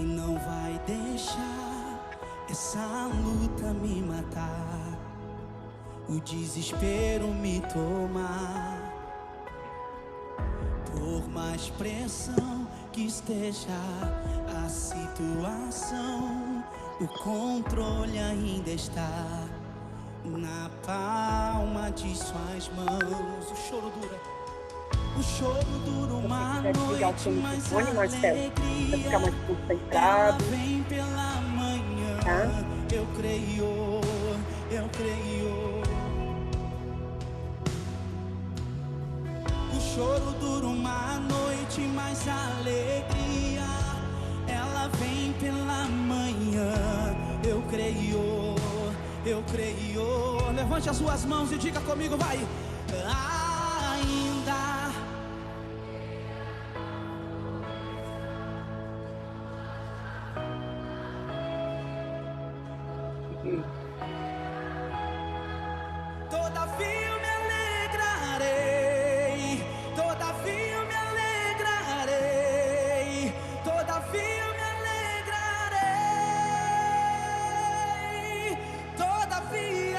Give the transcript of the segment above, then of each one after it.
que não vai deixar essa luta me matar, o desespero me tomar. Por mais pressão que esteja a situação, o controle ainda está na palma de suas mãos. O choro dura uma noite, mas a alegria ela vem pela manhã. Eu creio. O choro dura uma noite, mas a alegria ela vem pela manhã. Eu creio. Levante as suas mãos e diga comigo, vai. Ainda todavia eu me alegrarei, todavia eu me alegrarei, todavia eu me alegrarei, todavia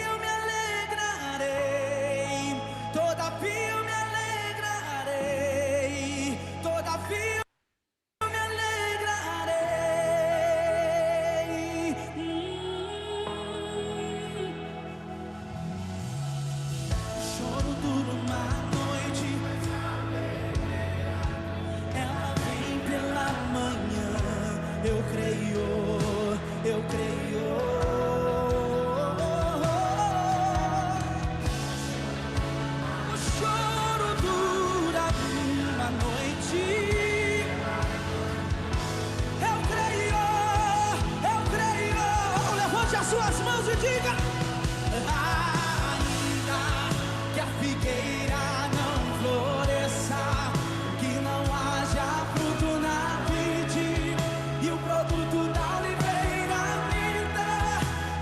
eu me alegrarei, todavia eu me alegrarei, todavia eu me alegrarei. Choro dura uma noite, ela vem pela manhã. Eu creio. O choro dura uma noite. Eu creio. Levante as suas mãos e diga. Ainda que a figueira não floresça, que não haja fruto na vide e o produto da oliveira minta,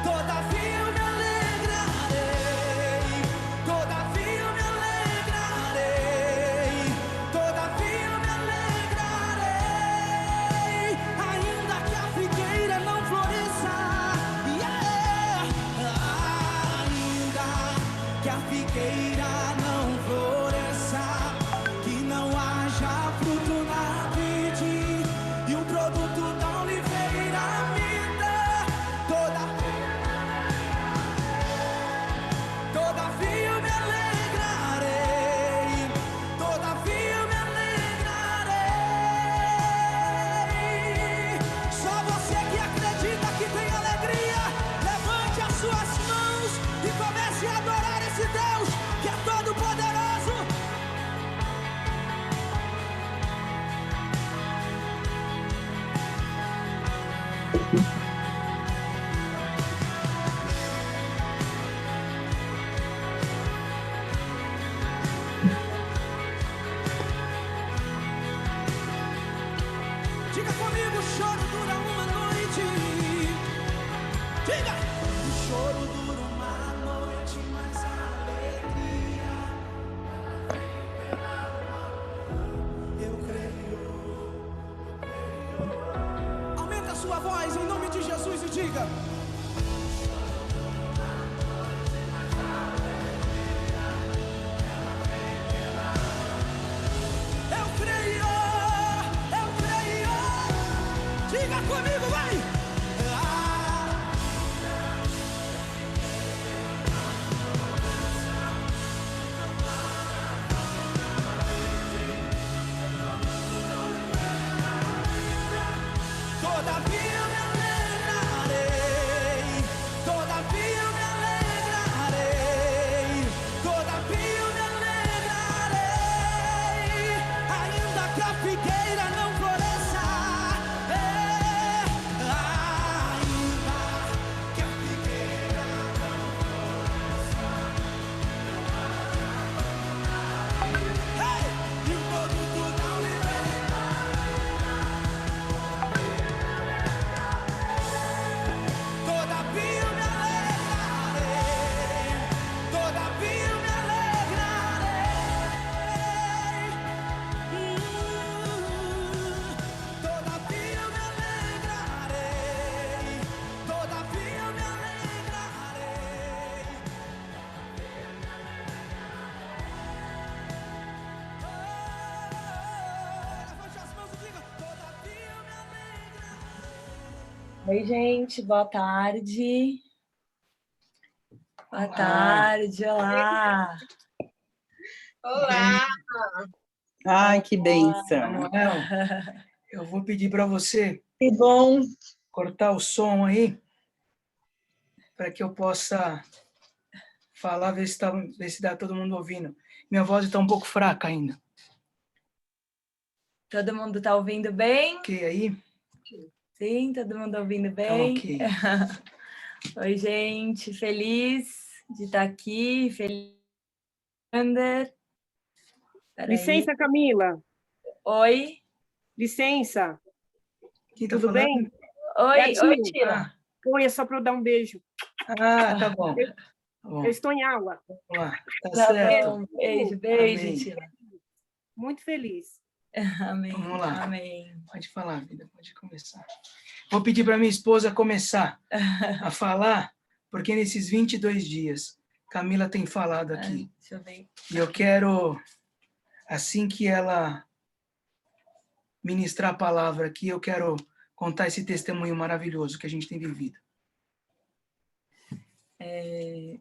todavia eu me alegrarei, todavia eu me alegrarei, todavia eu me alegrarei. Ainda que a figueira não floresça, ainda que a figueira não floresça, que não haja fruto na vide e o produto da oliveira minta, todavia eu me alegrarei, todavia eu me alegrarei. Só você que acredita que tem alegria, levante as suas mãos e comece a adorar esse Deus que é todo poderoso. Diga comigo, o choro dura uma noite. Diga! O choro dura uma noite, mas a alegria eu creio. Aumenta a sua voz em nome de Jesus e diga. Eu creio. Diga comigo, vai! Todavia eu me alegrarei, todavia eu me alegrarei, todavia eu me alegrarei. Ainda que a figueira não floresça, ainda que a figueira não floresça, e o produto da oliveira, todavia eu me alegrarei, todavia eu me alegrarei. Oi, gente, boa tarde. Boa tarde, olá. Olá! Ai, que bênção. Manuel, eu vou pedir para você Que bom. cortar o som aí, para que eu possa falar, ver se dá todo mundo ouvindo. Minha voz está um pouco fraca ainda. Todo mundo está ouvindo bem? Ok, aí? Sim, todo mundo ouvindo Tá bem? ok. Oi, gente, feliz de estar aqui, feliz. Ander. Licença, Camila. Oi. Licença. Quem tá Tudo falando? bem? Oi, Tio. oi, Tila. Oi, é só para eu dar um beijo. Tá bom. Tá bom. Eu estou em aula. Vamos lá. Tá Tá certo. bom, beijo, Amém. Tila. Muito feliz. Amém. Vamos lá. Amém. Pode falar, vida, pode começar. Vou pedir para minha esposa começar a falar, porque nesses 22 dias, Camila tem falado aqui. Deixa eu ver. E eu quero, assim que ela ministrar a palavra aqui, eu quero contar esse testemunho maravilhoso que a gente tem vivido.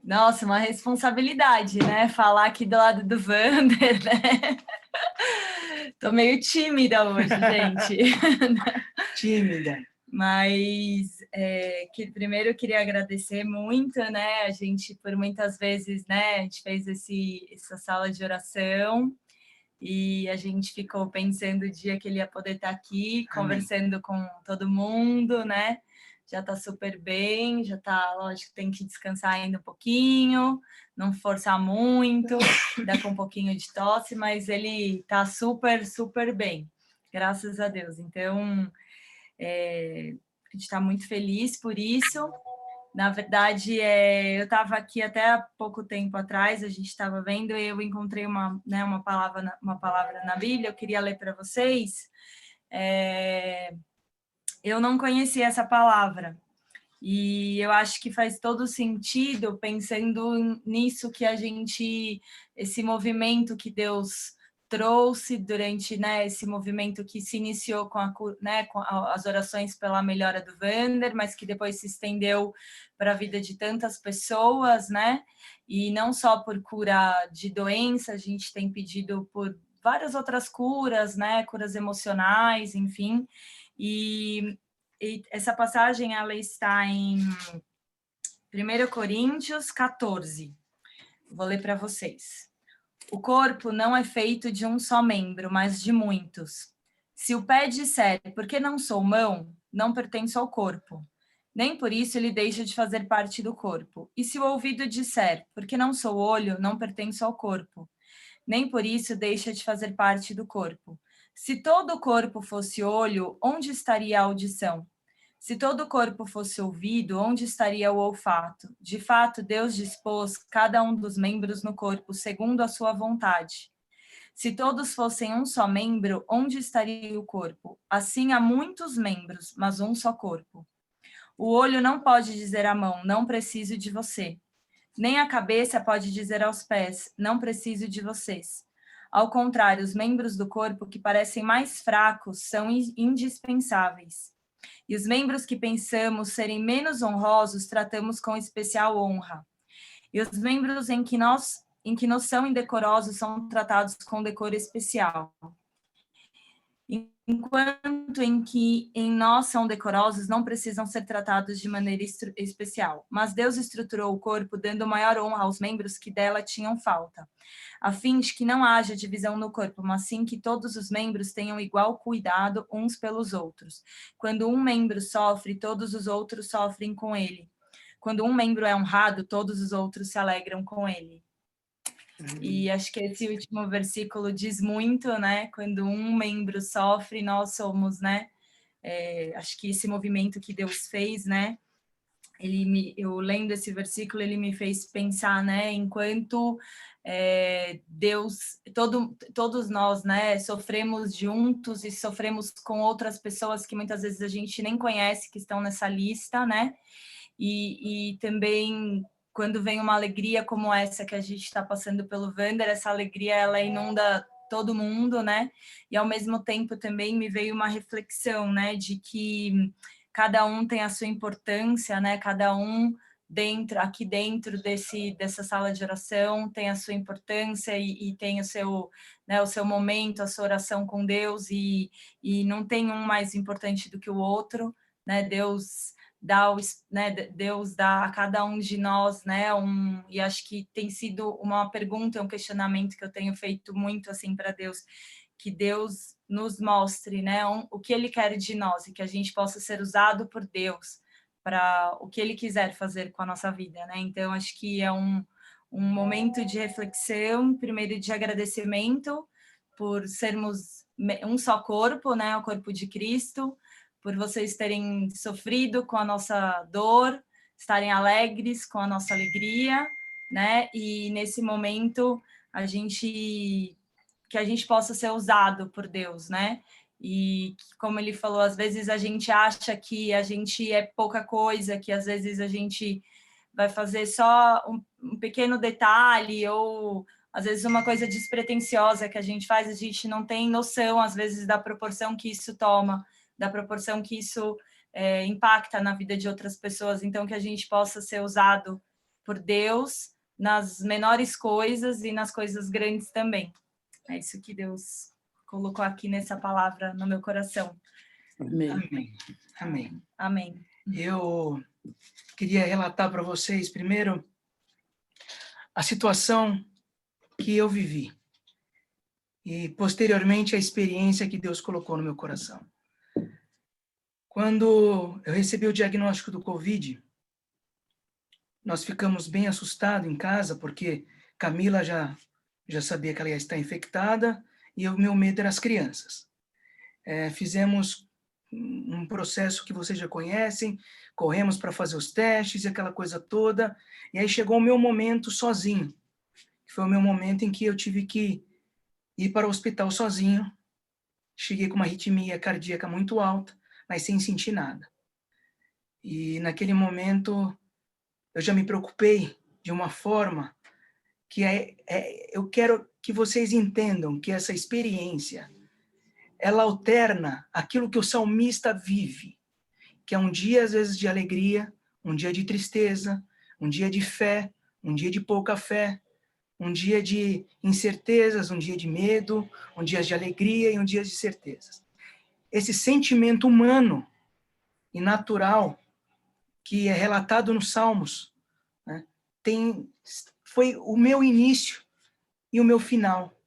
Nossa, uma responsabilidade, né? Falar aqui do lado do Wander, né? Tô meio tímida hoje, gente. Tímida. Mas primeiro eu queria agradecer muito, né? A gente, por muitas vezes, né? A gente fez essa sala de oração e a gente ficou pensando o dia que ele ia poder estar aqui, conversando com todo mundo, né? Já está super bem, já está, lógico, tem que descansar ainda um pouquinho, não forçar muito, dá com um pouquinho de tosse, mas ele está super, super bem, graças a Deus. Então, a gente está muito feliz por isso. Na verdade, eu estava aqui até há pouco tempo atrás, a gente estava vendo, eu encontrei uma palavra na Bíblia, eu queria ler para vocês. Eu não conhecia essa palavra, e eu acho que faz todo sentido pensando nisso que esse movimento que Deus trouxe durante, né, esse movimento que se iniciou com as orações pela melhora do Wander, mas que depois se estendeu para a vida de tantas pessoas, né? E não só por cura de doença, a gente tem pedido por várias outras curas, né? Curas emocionais, enfim. E essa passagem ela está em 1 Coríntios 14. Vou ler para vocês. O corpo não é feito de um só membro, mas de muitos. Se o pé disser, por que não sou mão, não pertenço ao corpo. Nem por isso ele deixa de fazer parte do corpo. E se o ouvido disser, porque não sou olho, não pertenço ao corpo. Nem por isso deixa de fazer parte do corpo. Se todo o corpo fosse olho, onde estaria a audição? Se todo o corpo fosse ouvido, onde estaria o olfato? De fato, Deus dispôs cada um dos membros no corpo segundo a sua vontade. Se todos fossem um só membro, onde estaria o corpo? Assim há muitos membros, mas um só corpo. O olho não pode dizer à mão, não preciso de você. Nem a cabeça pode dizer aos pés, não preciso de vocês. Ao contrário, os membros do corpo que parecem mais fracos são indispensáveis. E os membros que pensamos serem menos honrosos, tratamos com especial honra. E os membros em que nos são indecorosos são tratados com decoro especial. Enquanto em nós são decorosos, não precisam ser tratados de maneira especial. Mas Deus estruturou o corpo, dando maior honra aos membros que dela tinham falta, a fim de que não haja divisão no corpo, mas sim que todos os membros tenham igual cuidado uns pelos outros. Quando um membro sofre, todos os outros sofrem com ele. Quando um membro é honrado, todos os outros se alegram com ele. E acho que esse último versículo diz muito, né? Quando um membro sofre, nós somos, né? Acho que esse movimento que Deus fez, né? Eu lendo esse versículo, ele me fez pensar, né? Enquanto Deus, todos nós, né? Sofremos juntos e sofremos com outras pessoas que muitas vezes a gente nem conhece, que estão nessa lista, né? E também quando vem uma alegria como essa que a gente está passando pelo Wander, essa alegria ela inunda todo mundo, né? E ao mesmo tempo também me veio uma reflexão, né, de que cada um tem a sua importância, né? Cada um aqui dentro dessa sala de oração tem a sua importância e tem o seu, né, o seu momento, a sua oração com Deus, e não tem um mais importante do que o outro, né? Deus dá a cada um de nós, né? E acho que tem sido uma pergunta, um questionamento que eu tenho feito muito assim para Deus, que Deus nos mostre, né, o que Ele quer de nós e que a gente possa ser usado por Deus para o que Ele quiser fazer com a nossa vida, né? Então, acho que é um momento de reflexão, primeiro de agradecimento por sermos um só corpo, né? O corpo de Cristo, por vocês terem sofrido com a nossa dor, estarem alegres com a nossa alegria, né? E nesse momento que a gente possa ser usado por Deus, né? E como ele falou, às vezes a gente acha que a gente é pouca coisa, que às vezes a gente vai fazer só um pequeno detalhe, ou às vezes uma coisa despretensiosa que a gente não tem noção, às vezes, da proporção que isso toma, da proporção que isso impacta na vida de outras pessoas. Então, que a gente possa ser usado por Deus nas menores coisas e nas coisas grandes também. É isso que Deus colocou aqui nessa palavra no meu coração. Amém. Amém. Amém. Eu queria relatar para vocês, primeiro, a situação que eu vivi e, posteriormente, a experiência que Deus colocou no meu coração. Quando eu recebi o diagnóstico do Covid, nós ficamos bem assustados em casa, porque Camila já sabia que ela ia estar infectada, e o meu medo era as crianças. Fizemos um processo que vocês já conhecem, corremos para fazer os testes e aquela coisa toda, e aí chegou o meu momento sozinho, que foi o meu momento em que eu tive que ir para o hospital sozinho. Cheguei com uma arritmia cardíaca muito alta, mas sem sentir nada. E naquele momento eu já me preocupei de uma forma que eu quero que vocês entendam que essa experiência, ela alterna aquilo que o salmista vive, que é um dia, às vezes, de alegria, um dia de tristeza, um dia de fé, um dia de pouca fé, um dia de incertezas, um dia de medo, um dia de alegria e um dia de certezas. Esse sentimento humano e natural que é relatado nos Salmos, né, foi o meu início e o meu final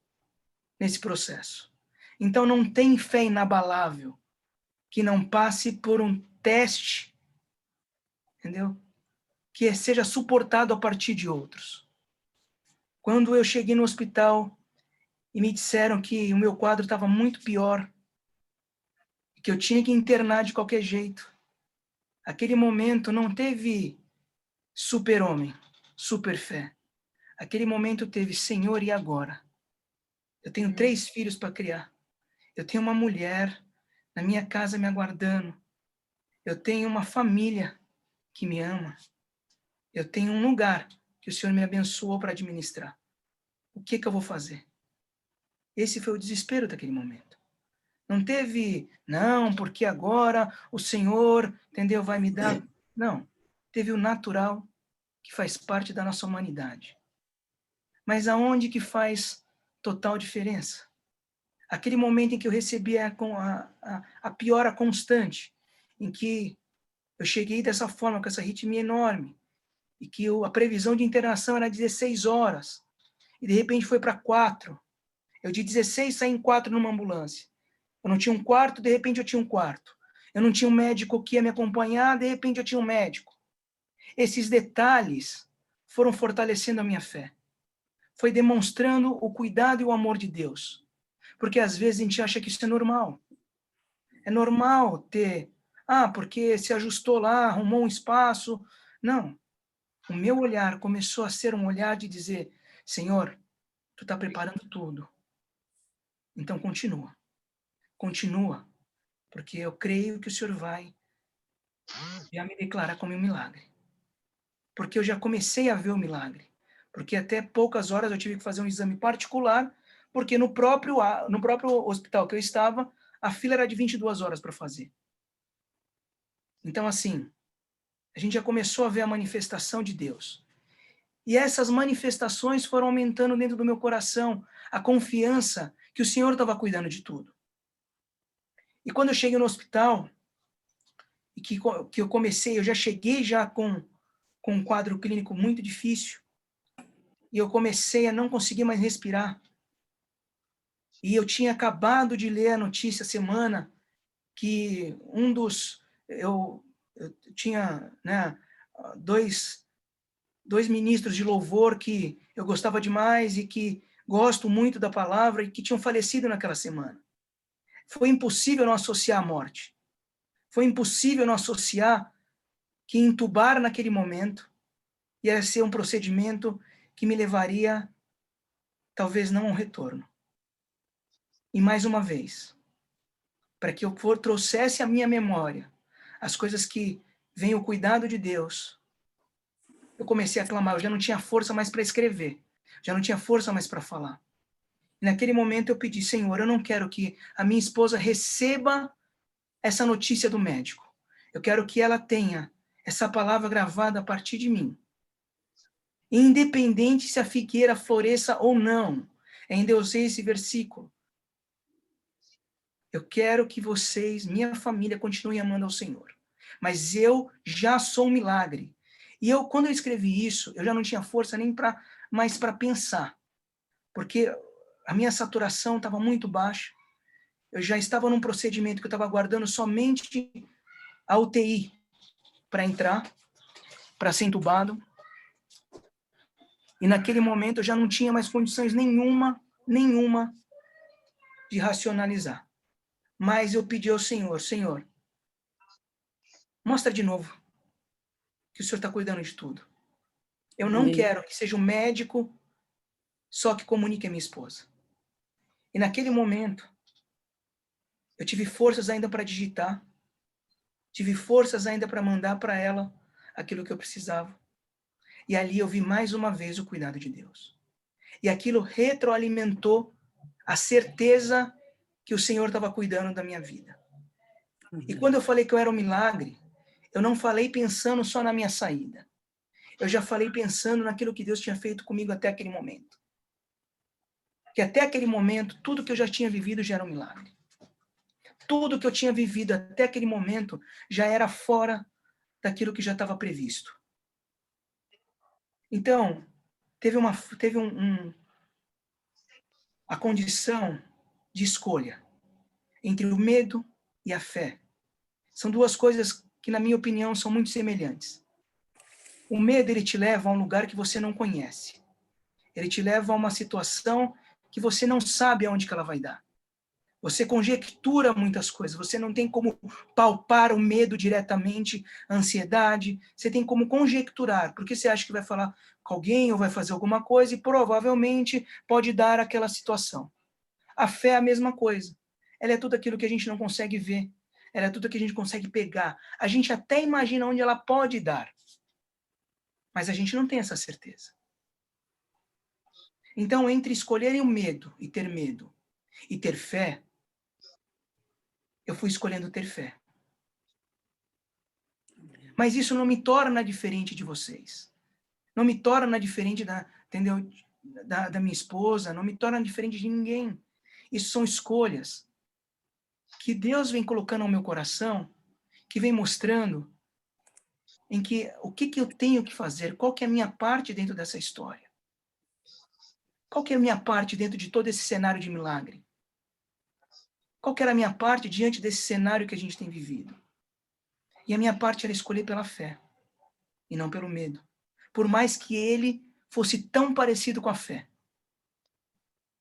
nesse processo. Então, não tem fé inabalável que não passe por um teste, entendeu? Que seja suportado a partir de outros. Quando eu cheguei no hospital e me disseram que o meu quadro estava muito pior, que eu tinha que internar de qualquer jeito, aquele momento não teve super-homem, super-fé. Aquele momento teve, Senhor, e agora? Eu tenho 3 filhos para criar. Eu tenho uma mulher na minha casa me aguardando. Eu tenho uma família que me ama. Eu tenho um lugar que o Senhor me abençoou para administrar. O que eu vou fazer? Esse foi o desespero daquele momento. Não teve, não, porque agora o Senhor, entendeu, vai me dar. Não. Teve o natural, que faz parte da nossa humanidade. Mas aonde que faz total diferença? Aquele momento em que eu recebi a piora constante, em que eu cheguei dessa forma, com essa arritmia enorme, e que a previsão de internação era 16 horas, e de repente foi para 4. Eu de 16 saí em 4 numa ambulância. Eu não tinha um quarto, de repente eu tinha um quarto. Eu não tinha um médico que ia me acompanhar, de repente eu tinha um médico. Esses detalhes foram fortalecendo a minha fé. Foi demonstrando o cuidado e o amor de Deus. Porque às vezes a gente acha que isso é normal. É normal ter, porque se ajustou lá, arrumou um espaço. Não. O meu olhar começou a ser um olhar de dizer, Senhor, tu está preparando tudo. Então continua. Continua. Porque eu creio que o Senhor vai já me declarar como um milagre. Porque eu já comecei a ver o milagre. Porque até poucas horas eu tive que fazer um exame particular, porque no próprio hospital que eu estava, a fila era de 22 horas para fazer. Então, assim, a gente já começou a ver a manifestação de Deus. E essas manifestações foram aumentando dentro do meu coração a confiança que o Senhor estava cuidando de tudo. E quando eu cheguei no hospital, e que eu comecei, eu já cheguei já com um quadro clínico muito difícil, e eu comecei a não conseguir mais respirar. E eu tinha acabado de ler a notícia semana que eu tinha, né, dois ministros de louvor que eu gostava demais e que gosto muito da palavra e que tinham falecido naquela semana. Foi impossível não associar a morte. Foi impossível não associar que entubar naquele momento ia ser um procedimento que me levaria, talvez não a um retorno. E mais uma vez, para que eu trouxesse à minha memória as coisas que vem o cuidado de Deus, eu comecei a clamar, eu já não tinha força mais para escrever, já não tinha força mais para falar. E naquele momento eu pedi, Senhor, eu não quero que a minha esposa receba essa notícia do médico. Eu quero que ela tenha essa palavra gravada a partir de mim. Independente se a figueira floresça ou não. Ainda eu usei esse versículo. Eu quero que vocês, minha família, continuem amando ao Senhor. Mas eu já sou um milagre. E quando eu escrevi isso, eu já não tinha força nem mais para pensar. Porque a minha saturação estava muito baixa. Eu já estava num procedimento que eu estava aguardando somente a UTI para entrar, para ser entubado. E naquele momento eu já não tinha mais condições nenhuma de racionalizar. Mas eu pedi ao Senhor, Senhor, mostra de novo que o Senhor está cuidando de tudo. Eu não quero que seja um médico só que comunique a minha esposa. E naquele momento, eu tive forças ainda para digitar, tive forças ainda para mandar para ela aquilo que eu precisava. E ali eu vi mais uma vez o cuidado de Deus. E aquilo retroalimentou a certeza que o Senhor estava cuidando da minha vida. E quando eu falei que eu era um milagre, eu não falei pensando só na minha saída. Eu já falei pensando naquilo que Deus tinha feito comigo até aquele momento. Que até aquele momento, tudo que eu já tinha vivido já era um milagre. Tudo que eu tinha vivido até aquele momento já era fora daquilo que já estava previsto. Então, teve a condição de escolha entre o medo e a fé. São duas coisas que, na minha opinião, são muito semelhantes. O medo, ele te leva a um lugar que você não conhece. Ele te leva a uma situação que você não sabe aonde que ela vai dar. Você conjectura muitas coisas, você não tem como palpar o medo diretamente, a ansiedade, você tem como conjecturar, porque você acha que vai falar com alguém ou vai fazer alguma coisa e provavelmente pode dar aquela situação. A fé é a mesma coisa. Ela é tudo aquilo que a gente não consegue ver, ela é tudo que a gente consegue pegar. A gente até imagina onde ela pode dar, mas a gente não tem essa certeza. Então, entre escolherem o medo e ter fé, eu fui escolhendo ter fé. Mas isso não me torna diferente de vocês. Não me torna diferente entendeu? Da minha esposa, não me torna diferente de ninguém. Isso são escolhas que Deus vem colocando ao meu coração, que vem mostrando em que o que eu tenho que fazer, qual que é a minha parte dentro dessa história. Qual que é a minha parte dentro de todo esse cenário de milagre? Qual que era a minha parte diante desse cenário que a gente tem vivido? E a minha parte era escolher pela fé, e não pelo medo. Por mais que ele fosse tão parecido com a fé.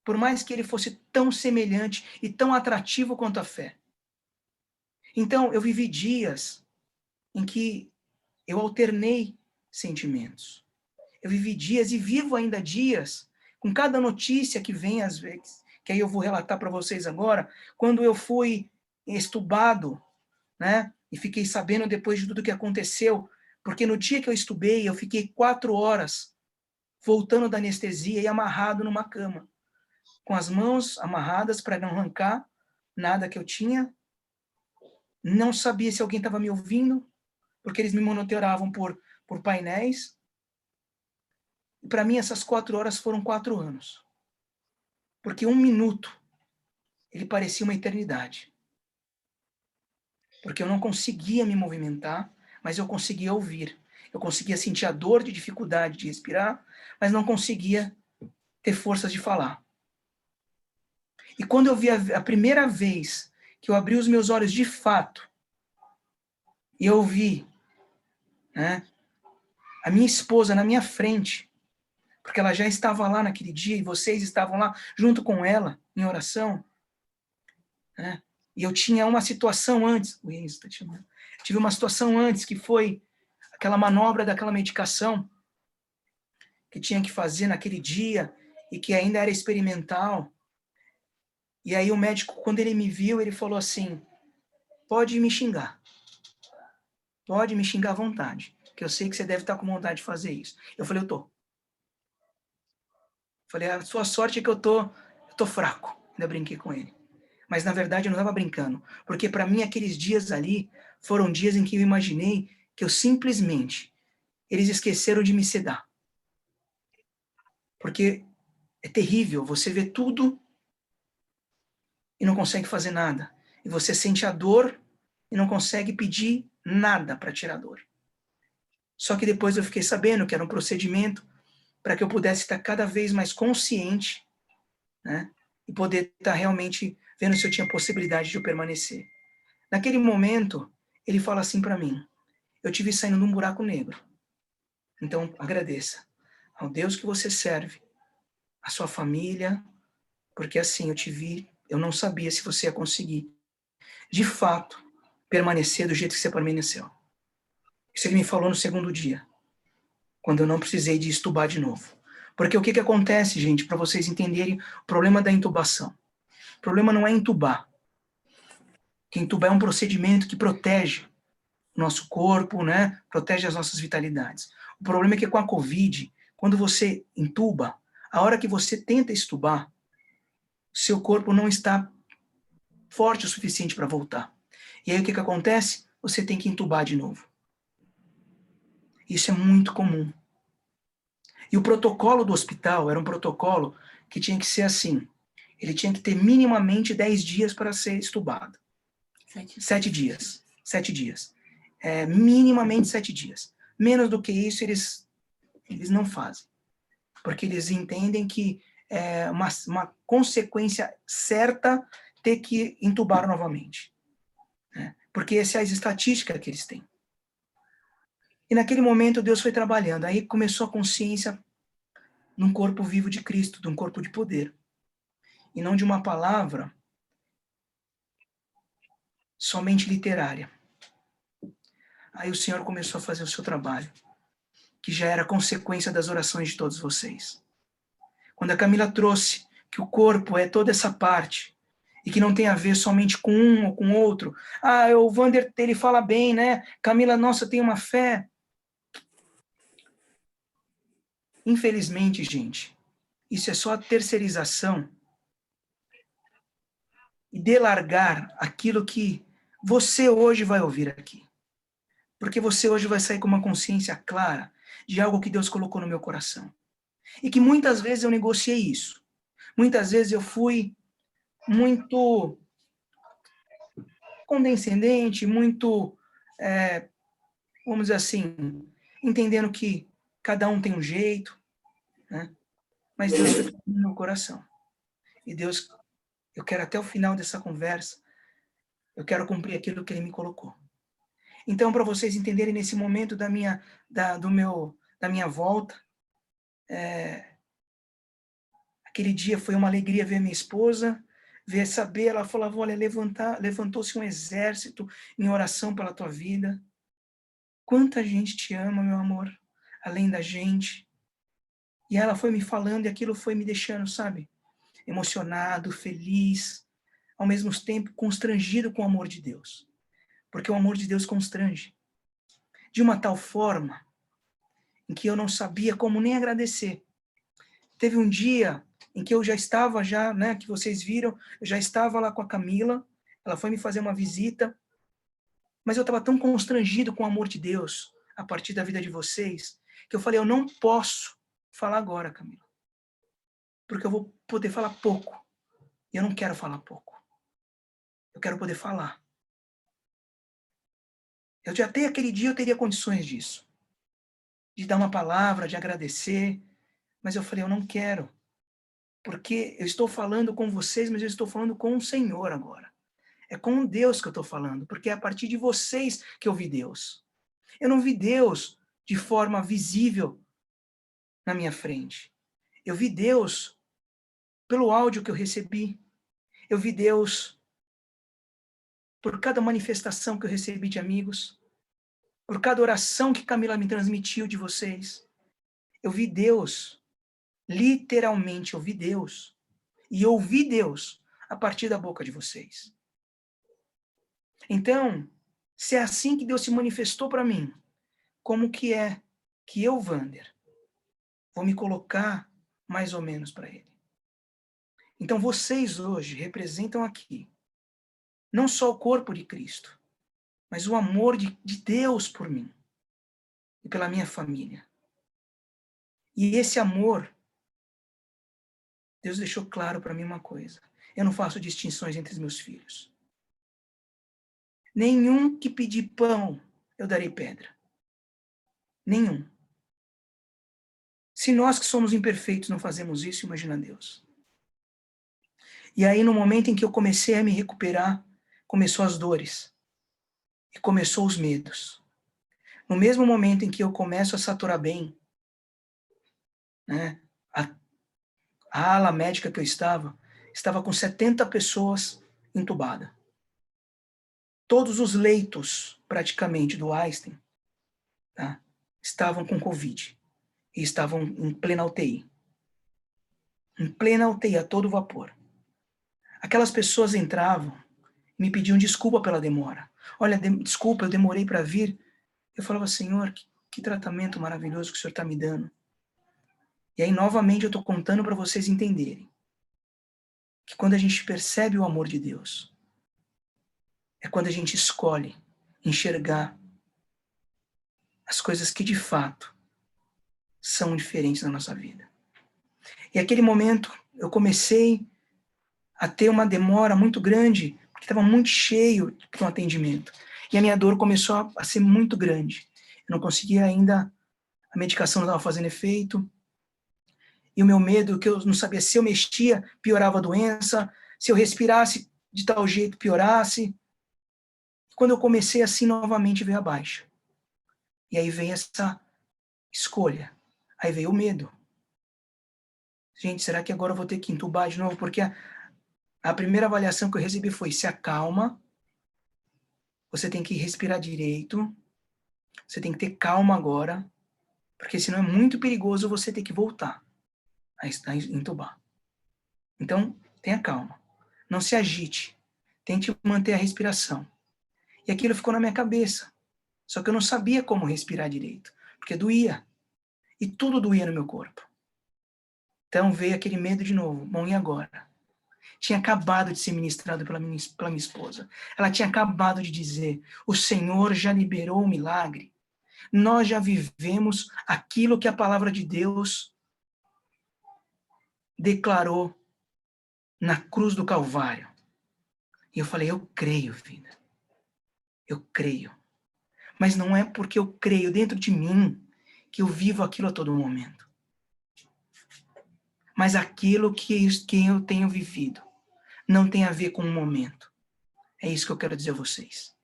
Por mais que ele fosse tão semelhante e tão atrativo quanto a fé. Então, eu vivi dias em que eu alternei sentimentos. Eu vivi dias e vivo ainda dias, com cada notícia que vem às vezes, que aí eu vou relatar para vocês agora, quando eu fui estubado, né? E fiquei sabendo depois de tudo que aconteceu, porque no dia que eu estubei, eu fiquei 4 horas voltando da anestesia e amarrado numa cama, com as mãos amarradas para não arrancar nada que eu tinha não sabia se alguém estava me ouvindo, porque eles me monitoravam por painéis. E para mim essas 4 horas foram 4 anos. Porque 1 minuto, ele parecia uma eternidade. Porque eu não conseguia me movimentar, mas eu conseguia ouvir. Eu conseguia sentir a dor de dificuldade de respirar, mas não conseguia ter forças de falar. E quando eu vi a primeira vez que eu abri os meus olhos de fato, e eu vi, né, a minha esposa na minha frente, porque ela já estava lá naquele dia, e vocês estavam lá junto com ela, em oração, né, e eu tinha uma situação antes, o Enzo está te chamando, tive uma situação antes, que foi aquela manobra daquela medicação, que tinha que fazer naquele dia, e que ainda era experimental. E aí o médico, quando ele me viu, ele falou assim, pode me xingar à vontade, que eu sei que você deve estar com vontade de fazer isso. Eu falei, eu tô. Falei, a sua sorte é que eu tô fraco. Ainda brinquei com ele. Mas na verdade eu não estava brincando, porque para mim aqueles dias ali foram dias em que eu imaginei que eu simplesmente, eles esqueceram de me sedar. Porque é terrível, você vê tudo e não consegue fazer nada. E você sente a dor e não consegue pedir nada para tirar a dor. Só que depois eu fiquei sabendo que era um procedimento para que eu pudesse estar cada vez mais consciente, né, e poder estar realmente vendo se eu tinha possibilidade de eu permanecer. Naquele momento, ele fala assim para mim, eu te vi saindo de um buraco negro. Então, agradeça ao Deus que você serve, a sua família, porque assim, eu te vi, eu não sabia se você ia conseguir, de fato, permanecer do jeito que você permaneceu. Isso ele me falou no segundo dia, quando eu não precisei de estubar de novo. Porque o que acontece, gente, para vocês entenderem o problema da intubação. O problema não é intubar. Que intubar é um procedimento que protege o nosso corpo, né? Protege as nossas vitalidades. O problema é que com a Covid, quando você intuba, a hora que você tenta estubar, seu corpo não está forte o suficiente para voltar. E aí o que acontece? Você tem que intubar de novo. Isso é muito comum. E o protocolo do hospital era um protocolo que tinha que ser assim. Ele tinha que ter minimamente 10 dias para ser estubado. 7 dias. 7 dias. Minimamente 7 dias. Menos do que isso, eles não fazem. Porque eles entendem que é uma consequência certa ter que entubar novamente. Né? Porque essa é a estatística que eles têm. E naquele momento Deus foi trabalhando. Aí começou a consciência num corpo vivo de Cristo, de um corpo de poder. E não de uma palavra somente literária. Aí o Senhor começou a fazer o seu trabalho, que já era consequência das orações de todos vocês. Quando a Camila trouxe que o corpo é toda essa parte, e que não tem a ver somente com um ou com outro. O Wander, ele fala bem, né? Camila, nossa, tem uma fé. Infelizmente, gente, isso é só a terceirização e delargar aquilo que você hoje vai ouvir aqui. Porque você hoje vai sair com uma consciência clara de algo que Deus colocou no meu coração. E que muitas vezes eu negociei isso. Muitas vezes eu fui muito condescendente, muito, vamos dizer assim, entendendo que cada um tem um jeito, né? Mas Deus foi no meu coração. E Deus, eu quero até o final dessa conversa, eu quero cumprir aquilo que Ele me colocou. Então, para vocês entenderem nesse momento da minha volta, aquele dia foi uma alegria ver minha esposa, saber, ela falava, olha, levantou-se um exército em oração pela tua vida. Quanta gente te ama, meu amor, além da gente. E ela foi me falando e aquilo foi me deixando, sabe, emocionado, feliz, ao mesmo tempo constrangido com o amor de Deus. Porque o amor de Deus constrange. De uma tal forma em que eu não sabia como nem agradecer. Teve um dia em que eu já estava, né, que vocês viram, eu já estava lá com a Camila, ela foi me fazer uma visita, Mas eu estava tão constrangido com o amor de Deus a partir da vida de vocês, que eu falei, eu não posso falar agora, Camila. Porque eu vou poder falar pouco. E eu não quero falar pouco. Eu quero poder falar. Eu já até aquele dia eu teria condições disso. De dar uma palavra, de agradecer. Mas eu falei, eu não quero. Porque eu estou falando com vocês, mas eu estou falando com o Senhor agora. É com Deus que eu estou falando. Porque é a partir de vocês que eu vi Deus. Eu não vi Deus de forma visível na minha frente. Eu vi Deus pelo áudio que eu recebi. Eu vi Deus por cada manifestação que eu recebi de amigos. Por cada oração que Camila me transmitiu de vocês. Eu vi Deus. Literalmente eu vi Deus. E ouvi Deus a partir da boca de vocês. Então, se é assim que Deus se manifestou para mim, como que é que eu, Wander, vou me colocar mais ou menos para Ele? Então, vocês hoje representam aqui, não só o corpo de Cristo, mas o amor de Deus por mim e pela minha família. E esse amor, Deus deixou claro para mim uma coisa. Eu não faço distinções entre os meus filhos. Nenhum que pedir pão, eu darei pedra. Nenhum. Se nós que somos imperfeitos não fazemos isso, imagina Deus. E aí, no momento em que eu comecei a me recuperar, começou as dores. E começou os medos. No mesmo momento em que eu começo a saturar bem, né, a ala médica que eu estava com 70 pessoas entubadas. Todos os leitos, praticamente, do Einstein, tá, estavam com Covid. E estavam em plena UTI. Em plena UTI, a todo vapor. Aquelas pessoas entravam, me pediam desculpa pela demora. Olha, desculpa, eu demorei para vir. Eu falava, Senhor, que tratamento maravilhoso que o Senhor está me dando. E aí, novamente, eu estou contando para vocês entenderem que quando a gente percebe o amor de Deus, é quando a gente escolhe enxergar as coisas que, de fato, são diferentes na nossa vida. E aquele momento, eu comecei a ter uma demora muito grande, porque estava muito cheio com o atendimento. E a minha dor começou a ser muito grande. Eu não conseguia ainda, a medicação não estava fazendo efeito. E o meu medo, que eu não sabia se eu mexia, piorava a doença, se eu respirasse de tal jeito, piorasse. Quando eu comecei assim, novamente veio a baixa. E aí veio essa escolha. Aí veio o medo. Gente, será que agora eu vou ter que entubar de novo? Porque a primeira avaliação que eu recebi foi: se acalma, você tem que respirar direito, você tem que ter calma agora, porque senão é muito perigoso você ter que voltar a entubar. Então, tenha calma. Não se agite. Tente manter a respiração. E aquilo ficou na minha cabeça. Só que eu não sabia como respirar direito, porque doía. E tudo doía no meu corpo. Então veio aquele medo de novo. Bom, e agora? Tinha acabado de ser ministrado pela minha esposa. Ela tinha acabado de dizer: o Senhor já liberou o milagre. Nós já vivemos aquilo que a palavra de Deus declarou na cruz do Calvário. E eu falei: eu creio, vida. Eu creio. Mas não é porque eu creio dentro de mim que eu vivo aquilo a todo momento. Mas aquilo que eu tenho vivido não tem a ver com um momento. É isso que eu quero dizer a vocês.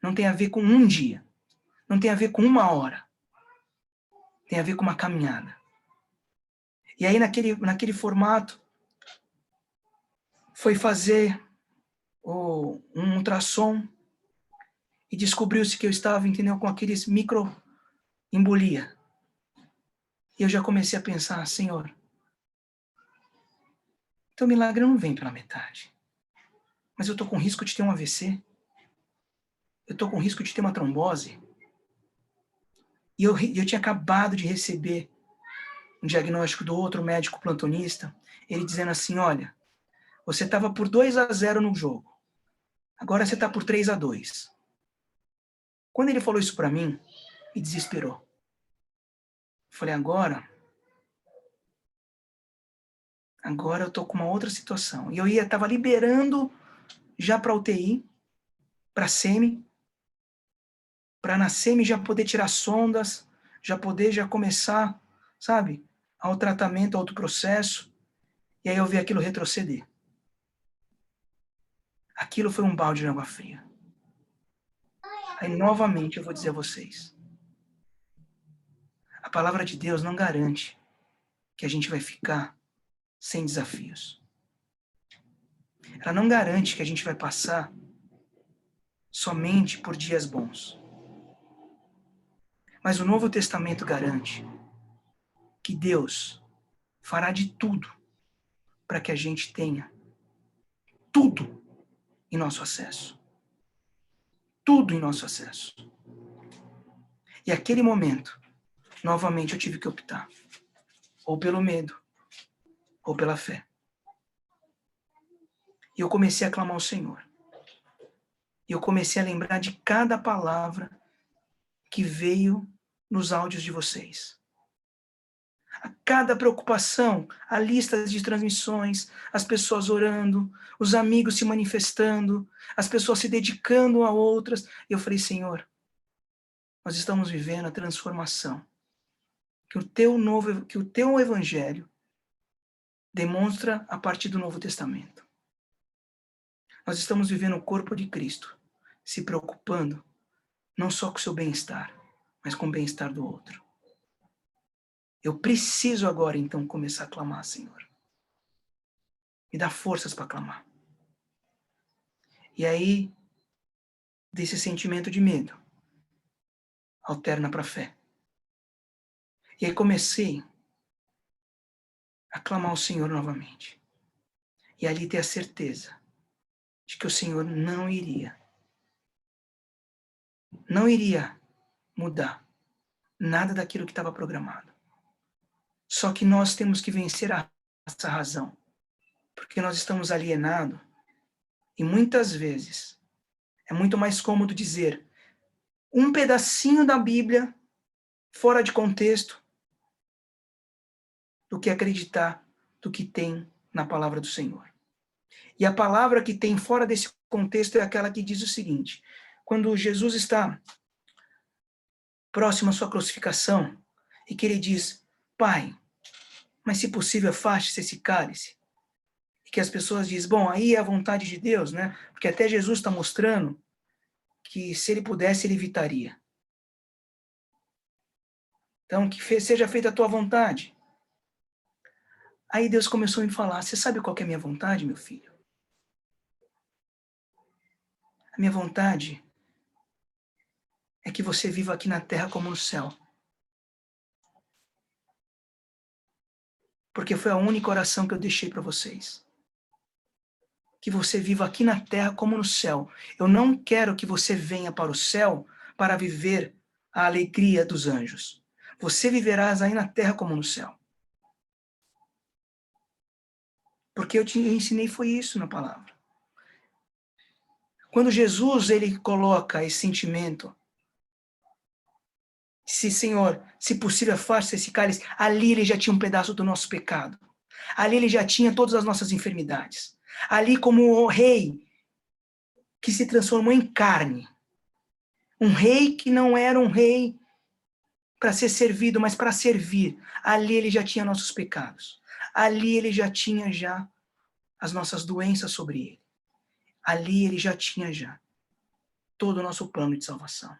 Não tem a ver com um dia. Não tem a ver com uma hora. Tem a ver com uma caminhada. E aí, naquele formato, foi fazer um ultrassom e descobriu-se que eu estava, entendeu, com aqueles microembolia. E eu já comecei a pensar: Senhor, teu milagre não vem pela metade. Mas eu estou com risco de ter um AVC. Eu estou com risco de ter uma trombose. E eu tinha acabado de receber um diagnóstico do outro médico plantonista, ele dizendo assim: olha, você estava por 2-0 no jogo. Agora você está por 3-2. Quando ele falou isso para mim, me desesperou. Falei, agora eu tô com uma outra situação. E eu estava liberando já para UTI, para SEMI, para na SEMI já poder tirar sondas, já poder já começar, sabe, ao tratamento, ao outro processo. E aí eu vi aquilo retroceder. Aquilo foi um balde de água fria. Aí novamente eu vou dizer a vocês, a palavra de Deus não garante que a gente vai ficar sem desafios. Ela não garante que a gente vai passar somente por dias bons. Mas o Novo Testamento garante que Deus fará de tudo para que a gente tenha tudo em nosso acesso. Tudo em nosso acesso. E aquele momento, novamente eu tive que optar. Ou pelo medo, ou pela fé. E eu comecei a clamar ao Senhor. E eu comecei a lembrar de cada palavra que veio nos áudios de vocês. A cada preocupação, a lista de transmissões, as pessoas orando, os amigos se manifestando, as pessoas se dedicando a outras. E eu falei, Senhor, nós estamos vivendo a transformação que o teu evangelho demonstra a partir do Novo Testamento. Nós estamos vivendo o corpo de Cristo, se preocupando não só com o seu bem-estar, mas com o bem-estar do outro. Eu preciso agora, então, começar a clamar, Senhor. Me dá forças para clamar. E aí, desse sentimento de medo, alterna para fé. E aí comecei a clamar ao Senhor novamente. E ali ter a certeza de que o Senhor não iria mudar nada daquilo que estava programado. Só que nós temos que vencer essa razão, porque nós estamos alienados e muitas vezes é muito mais cômodo dizer um pedacinho da Bíblia fora de contexto do que acreditar do que tem na palavra do Senhor. E a palavra que tem fora desse contexto é aquela que diz o seguinte: quando Jesus está próximo à sua crucificação e que ele diz, Pai, mas se possível afaste-se esse cálice. E que as pessoas dizem, bom, aí é a vontade de Deus, né? Porque até Jesus está mostrando que se ele pudesse, ele evitaria. Então, que seja feita a tua vontade. Aí Deus começou a me falar, você sabe qual que é a minha vontade, meu filho? A minha vontade é que você viva aqui na terra como no céu. Porque foi a única oração que eu deixei para vocês. Que você viva aqui na terra como no céu. Eu não quero que você venha para o céu para viver a alegria dos anjos. Você viverás aí na terra como no céu. Porque eu te ensinei foi isso na palavra. Quando Jesus ele coloca esse sentimento, se Senhor, se possível afaste esse cálice, ali ele já tinha um pedaço do nosso pecado. Ali ele já tinha todas as nossas enfermidades. Ali como o rei que se transformou em carne. Um rei que não era um rei para ser servido, mas para servir. Ali ele já tinha nossos pecados. Ali ele já tinha já as nossas doenças sobre ele. Ali ele já tinha já todo o nosso plano de salvação.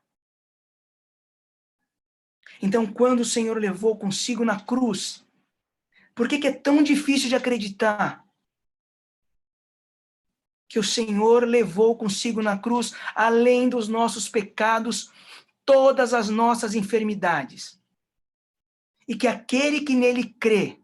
Então, quando o Senhor levou consigo na cruz, por que é tão difícil de acreditar que o Senhor levou consigo na cruz, além dos nossos pecados, todas as nossas enfermidades? E que aquele que nele crê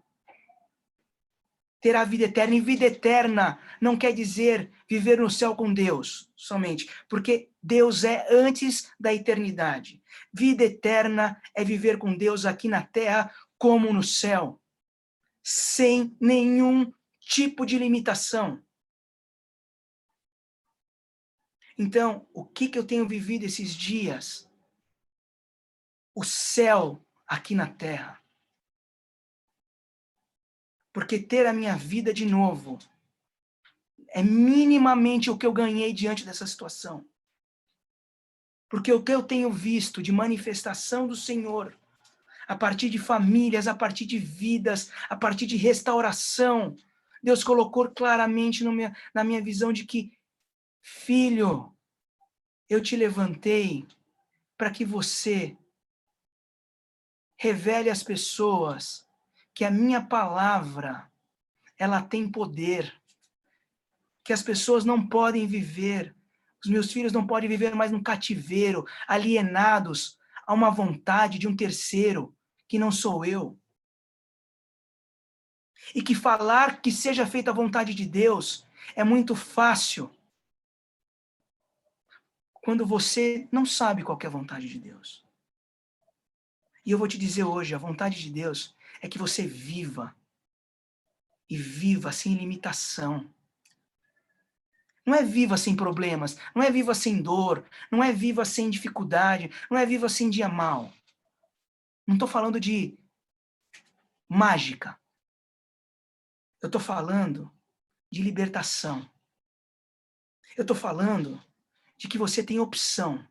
terá vida eterna. E vida eterna não quer dizer viver no céu com Deus somente, porque Deus é antes da eternidade. Vida eterna é viver com Deus aqui na terra como no céu, sem nenhum tipo de limitação. Então, o que eu tenho vivido esses dias? O céu aqui na terra. Porque ter a minha vida de novo é minimamente o que eu ganhei diante dessa situação. Porque o que eu tenho visto de manifestação do Senhor, a partir de famílias, a partir de vidas, a partir de restauração, Deus colocou claramente na minha visão de que, filho, eu te levantei para que você revele às pessoas que a minha palavra, ela tem poder, que as pessoas não podem viver, os meus filhos não podem viver mais num cativeiro, alienados a uma vontade de um terceiro, que não sou eu. E que falar que seja feita a vontade de Deus é muito fácil quando você não sabe qual é a vontade de Deus. E eu vou te dizer hoje, a vontade de Deus é que você viva, e viva sem limitação. Não é viva sem problemas, não é viva sem dor, não é viva sem dificuldade, não é viva sem dia mal. Não estou falando de mágica. Eu estou falando de libertação. Eu estou falando de que você tem opção.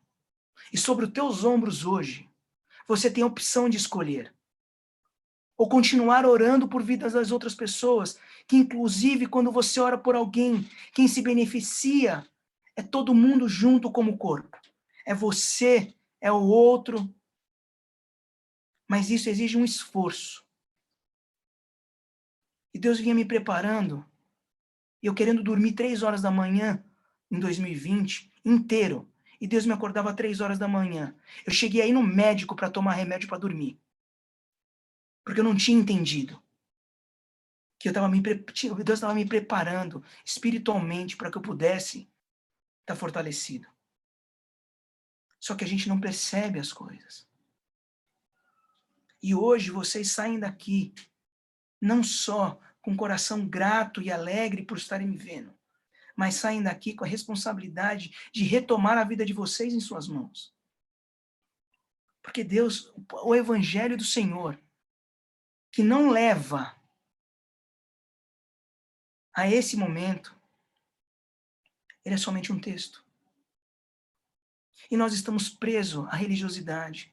E sobre os teus ombros hoje, você tem a opção de escolher. Ou continuar orando por vidas das outras pessoas, que inclusive quando você ora por alguém, quem se beneficia é todo mundo junto como corpo. É você, é o outro. Mas isso exige um esforço. E Deus vinha me preparando, e eu querendo dormir 3 horas da manhã, em 2020, inteiro. E Deus me acordava 3 horas da manhã. Eu cheguei aí no médico para tomar remédio para dormir. Porque eu não tinha entendido. Que Deus estava me preparando espiritualmente para que eu pudesse estar fortalecido. Só que a gente não percebe as coisas. E hoje vocês saem daqui não só com o coração grato e alegre por estarem me vendo, mas saem daqui com a responsabilidade de retomar a vida de vocês em suas mãos. Porque Deus, o Evangelho do Senhor, que não leva a esse momento, ele é somente um texto. E nós estamos presos à religiosidade,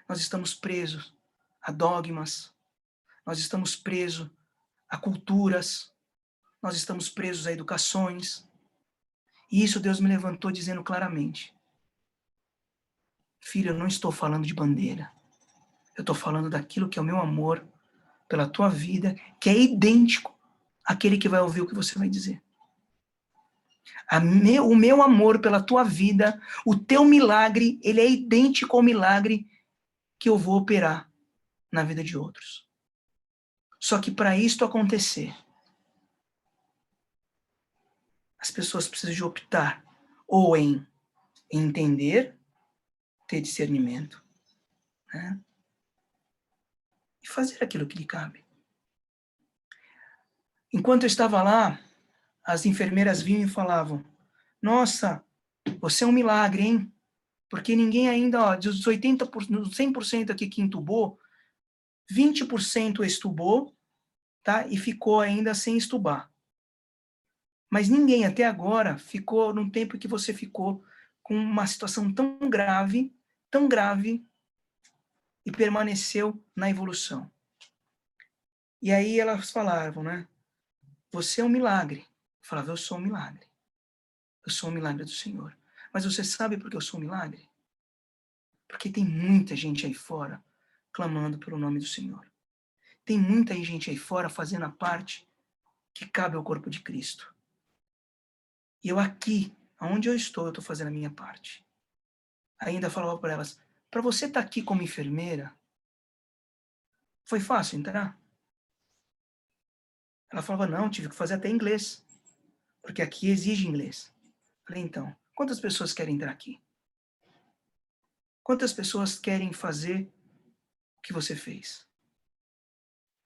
nós estamos presos a dogmas, nós estamos presos a culturas, nós estamos presos a educações. E isso Deus me levantou dizendo claramente: filho, eu não estou falando de bandeira, eu estou falando daquilo que é o meu amor pela tua vida, que é idêntico àquele que vai ouvir o que você vai dizer. O meu amor pela tua vida, o teu milagre, ele é idêntico ao milagre que eu vou operar na vida de outros. Só que para isto acontecer, as pessoas precisam de optar ou em entender, ter discernimento, né? E fazer aquilo que lhe cabe. Enquanto eu estava lá, as enfermeiras vinham e falavam: nossa, você é um milagre, hein? Porque ninguém ainda, ó, dos 100% aqui que entubou, 20% estubou, tá? E ficou ainda sem estubar. Mas ninguém até agora ficou no tempo que você ficou com uma situação tão grave, e permaneceu na evolução. E aí elas falavam, né? Você é um milagre. Eu falava: eu sou um milagre. Eu sou um milagre do Senhor. Mas você sabe por que eu sou um milagre? Porque tem muita gente aí fora clamando pelo nome do Senhor. Tem muita gente aí fora fazendo a parte que cabe ao corpo de Cristo. E eu aqui, onde eu estou fazendo a minha parte. Ainda falava para elas: para você estar aqui como enfermeira, foi fácil entrar? Ela falava: não, tive que fazer até inglês, porque aqui exige inglês. Falei: então, quantas pessoas querem entrar aqui? Quantas pessoas querem fazer o que você fez?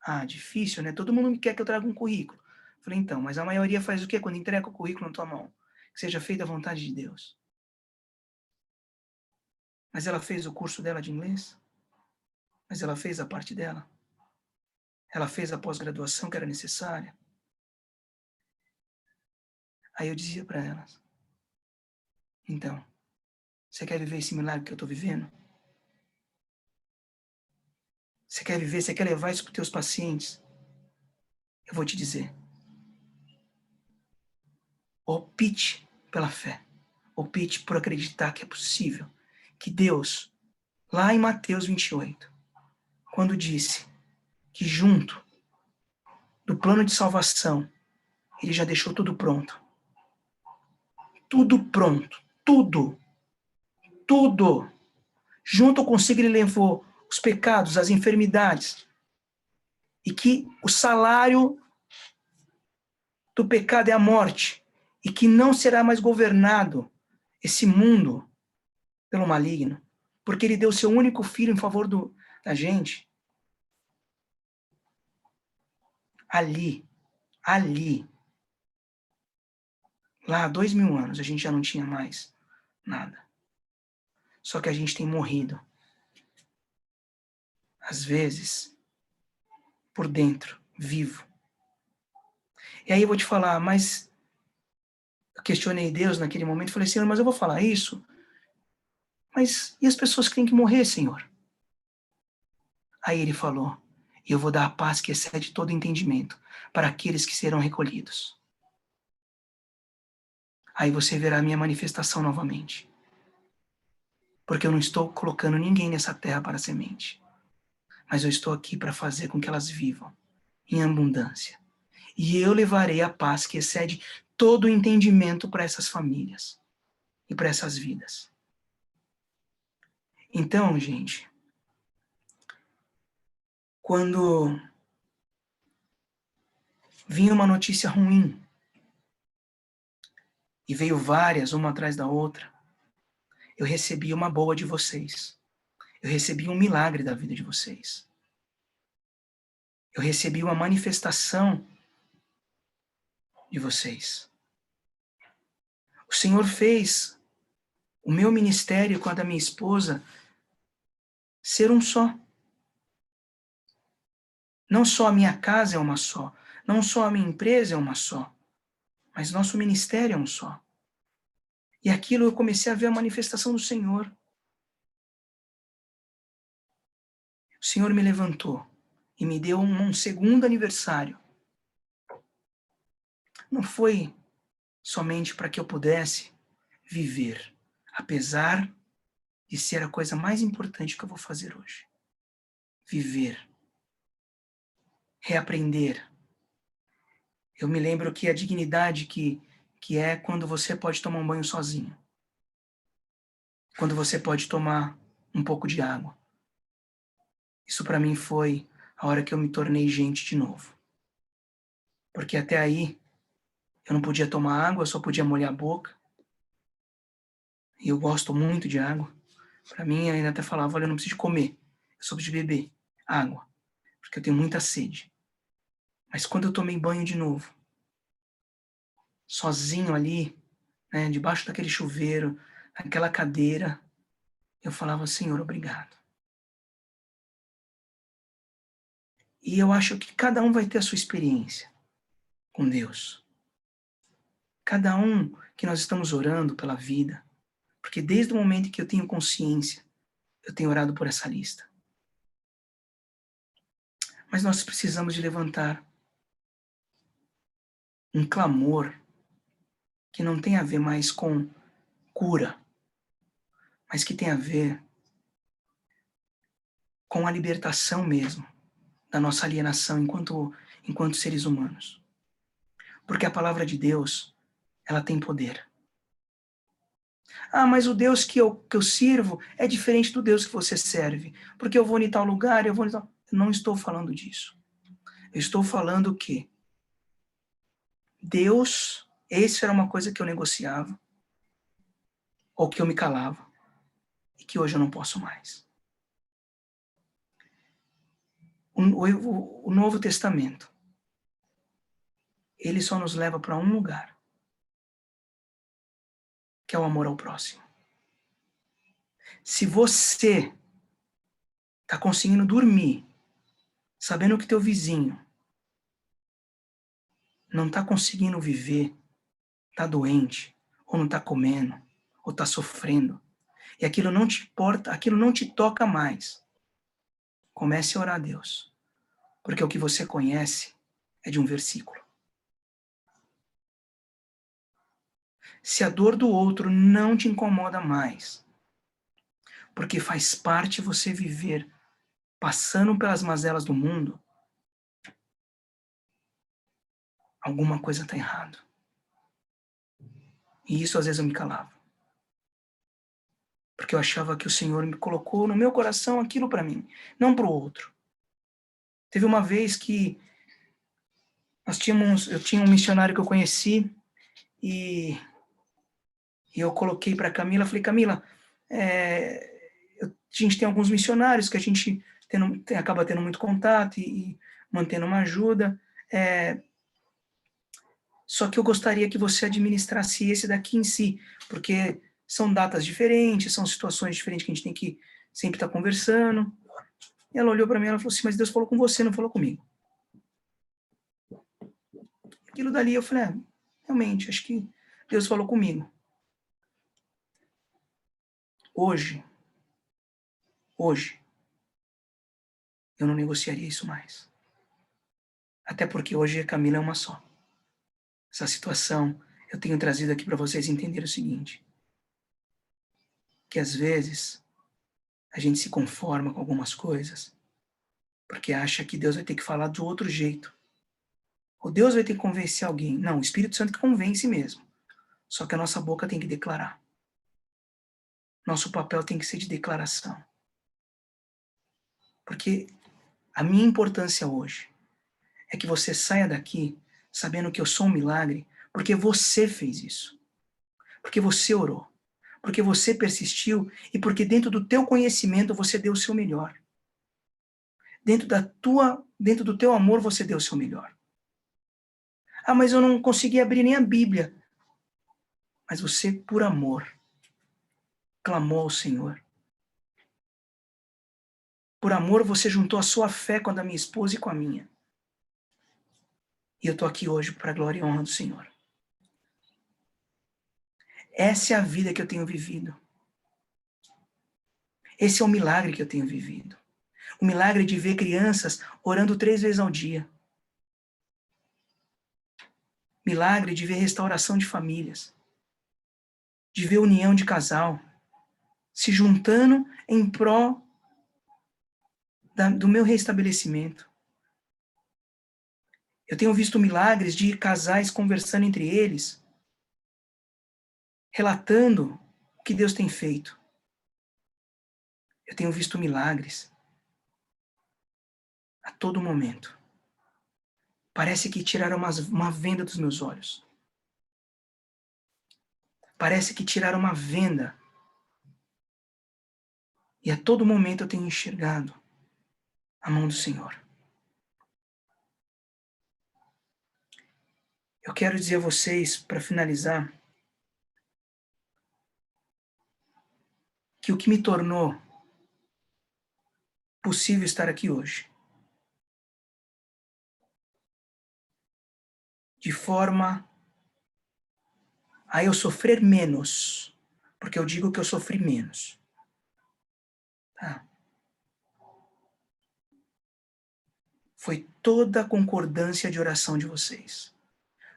Ah, difícil, né? Todo mundo quer que eu traga um currículo. Falei: então, mas a maioria faz o quê quando entrega o currículo na tua mão? que seja feita a vontade de Deus. Mas ela fez o curso dela de inglês? Mas ela fez a parte dela? Ela fez a pós-graduação que era necessária? Aí eu dizia para elas, então, você quer viver esse milagre que eu estou vivendo? Você quer viver, você quer levar isso para os teus pacientes? Eu vou te dizer. Opte pela fé. Opte por acreditar que é possível. Que Deus, lá em Mateus 28, quando disse que junto do plano de salvação, ele já deixou tudo pronto. Tudo pronto. Tudo. Tudo. Junto consigo ele levou os pecados, as enfermidades. E que o salário do pecado é a morte. E que não será mais governado esse mundo pelo maligno. Porque ele deu seu único filho em favor da gente. Ali, lá há 2000 anos, a gente já não tinha mais nada. Só que a gente tem morrido. Às vezes, por dentro, vivo. E aí eu vou te falar, mas eu questionei Deus naquele momento e falei, Senhor, mas eu vou falar isso? Mas e as pessoas que têm que morrer, Senhor? Aí ele falou, e eu vou dar a paz que excede todo entendimento para aqueles que serão recolhidos. Aí você verá a minha manifestação novamente. Porque eu não estou colocando ninguém nessa terra para semente. Mas eu estou aqui para fazer com que elas vivam em abundância. E eu levarei a paz que excede todo o entendimento para essas famílias e para essas vidas. Então, gente, quando vinha uma notícia ruim, e veio várias, uma atrás da outra, eu recebi uma boa de vocês. Eu recebi um milagre da vida de vocês. Eu recebi uma manifestação de vocês. O Senhor fez o meu ministério com a da minha esposa ser um só. Não só a minha casa é uma só, não só a minha empresa é uma só, mas nosso ministério é um só. E aquilo eu comecei a ver a manifestação do Senhor. O Senhor me levantou e me deu um segundo aniversário. Não foi somente para que eu pudesse viver, apesar de ser a coisa mais importante que eu vou fazer hoje. Viver. Reaprender. Eu me lembro que a dignidade que é quando você pode tomar um banho sozinho. Quando você pode tomar um pouco de água. Isso para mim foi a hora que eu me tornei gente de novo. Porque até aí eu não podia tomar água, eu só podia molhar a boca. E eu gosto muito de água. Para mim, ainda até falava, olha, eu não preciso comer, eu só preciso beber água, porque eu tenho muita sede. Mas quando eu tomei banho de novo, sozinho ali, né, debaixo daquele chuveiro, naquela cadeira, eu falava, Senhor, obrigado. E eu acho que cada um vai ter a sua experiência com Deus. Cada um que nós estamos orando pela vida, porque desde o momento que eu tenho consciência, eu tenho orado por essa lista. Mas nós precisamos de levantar um clamor que não tem a ver mais com cura, mas que tem a ver com a libertação mesmo da nossa alienação enquanto seres humanos. Porque a palavra de Deus, ela tem poder. Ah, mas o Deus que eu sirvo é diferente do Deus que você serve, porque eu vou em tal lugar, eu não estou falando disso. Eu estou falando que Deus, essa era uma coisa que eu negociava, ou que eu me calava, e que hoje eu não posso mais. O Novo Testamento, ele só nos leva para um lugar, que é o amor ao próximo. Se você está conseguindo dormir, sabendo que teu vizinho não está conseguindo viver, está doente, ou não está comendo, ou está sofrendo, e aquilo não te importa, aquilo não te toca mais, comece a orar a Deus, porque o que você conhece é de um versículo. Se a dor do outro não te incomoda mais, porque faz parte você viver passando pelas mazelas do mundo, alguma coisa está errado. E isso às vezes eu me calava. Porque eu achava que o Senhor me colocou no meu coração aquilo para mim, não para o outro. Teve uma vez que eu tinha um missionário que eu conheci e eu coloquei para Camila, falei, Camila, a gente tem alguns missionários que a gente acaba tendo muito contato e mantendo uma ajuda, só que eu gostaria que você administrasse esse daqui em si, porque são datas diferentes, são situações diferentes que a gente tem que sempre estar conversando. E ela olhou para mim e falou assim, mas Deus falou com você, não falou comigo. Aquilo dali eu falei, realmente, acho que Deus falou comigo. Hoje, eu não negociaria isso mais. Até porque hoje a Camila é uma só. Essa situação eu tenho trazido aqui para vocês entenderem o seguinte, que às vezes a gente se conforma com algumas coisas porque acha que Deus vai ter que falar de outro jeito. Ou Deus vai ter que convencer alguém. Não, o Espírito Santo que convence mesmo. Só que a nossa boca tem que declarar. Nosso papel tem que ser de declaração. Porque a minha importância hoje é que você saia daqui sabendo que eu sou um milagre, porque você fez isso. Porque você orou. Porque você persistiu e porque dentro do teu conhecimento você deu o seu melhor. Dentro do teu amor você deu o seu melhor. Ah, mas eu não consegui abrir nem a Bíblia. Mas você, por amor, clamou ao Senhor. Por amor, você juntou a sua fé com a da minha esposa e com a minha. E eu estou aqui hoje para a glória e honra do Senhor. Essa é a vida que eu tenho vivido. Esse é o milagre que eu tenho vivido. O milagre de ver crianças orando 3 vezes ao dia. Milagre de ver restauração de famílias. De ver união de casal. Se juntando em pró do meu restabelecimento. Eu tenho visto milagres de casais conversando entre eles, relatando o que Deus tem feito. Eu tenho visto milagres a todo momento. Parece que tiraram uma venda dos meus olhos. Parece que tiraram uma venda. E a todo momento eu tenho enxergado a mão do Senhor. Eu quero dizer a vocês, para finalizar, que o que me tornou possível estar aqui hoje, de forma a eu sofrer menos, porque eu digo que eu sofri menos. Tá? Foi toda a concordância de oração de vocês.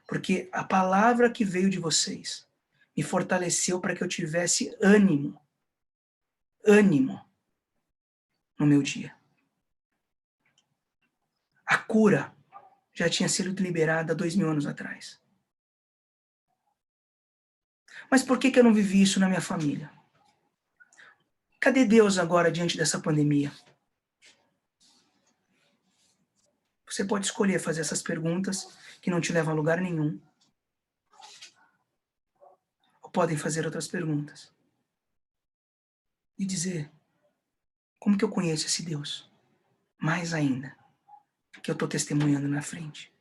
Porque a palavra que veio de vocês me fortaleceu para que eu tivesse ânimo no meu dia. A cura já tinha sido liberada 2000 anos atrás. Mas por que eu não vivi isso na minha família? Cadê Deus agora diante dessa pandemia? Você pode escolher fazer essas perguntas que não te levam a lugar nenhum. Ou podem fazer outras perguntas. E dizer, como que eu conheço esse Deus? Mais ainda, que eu estou testemunhando na frente.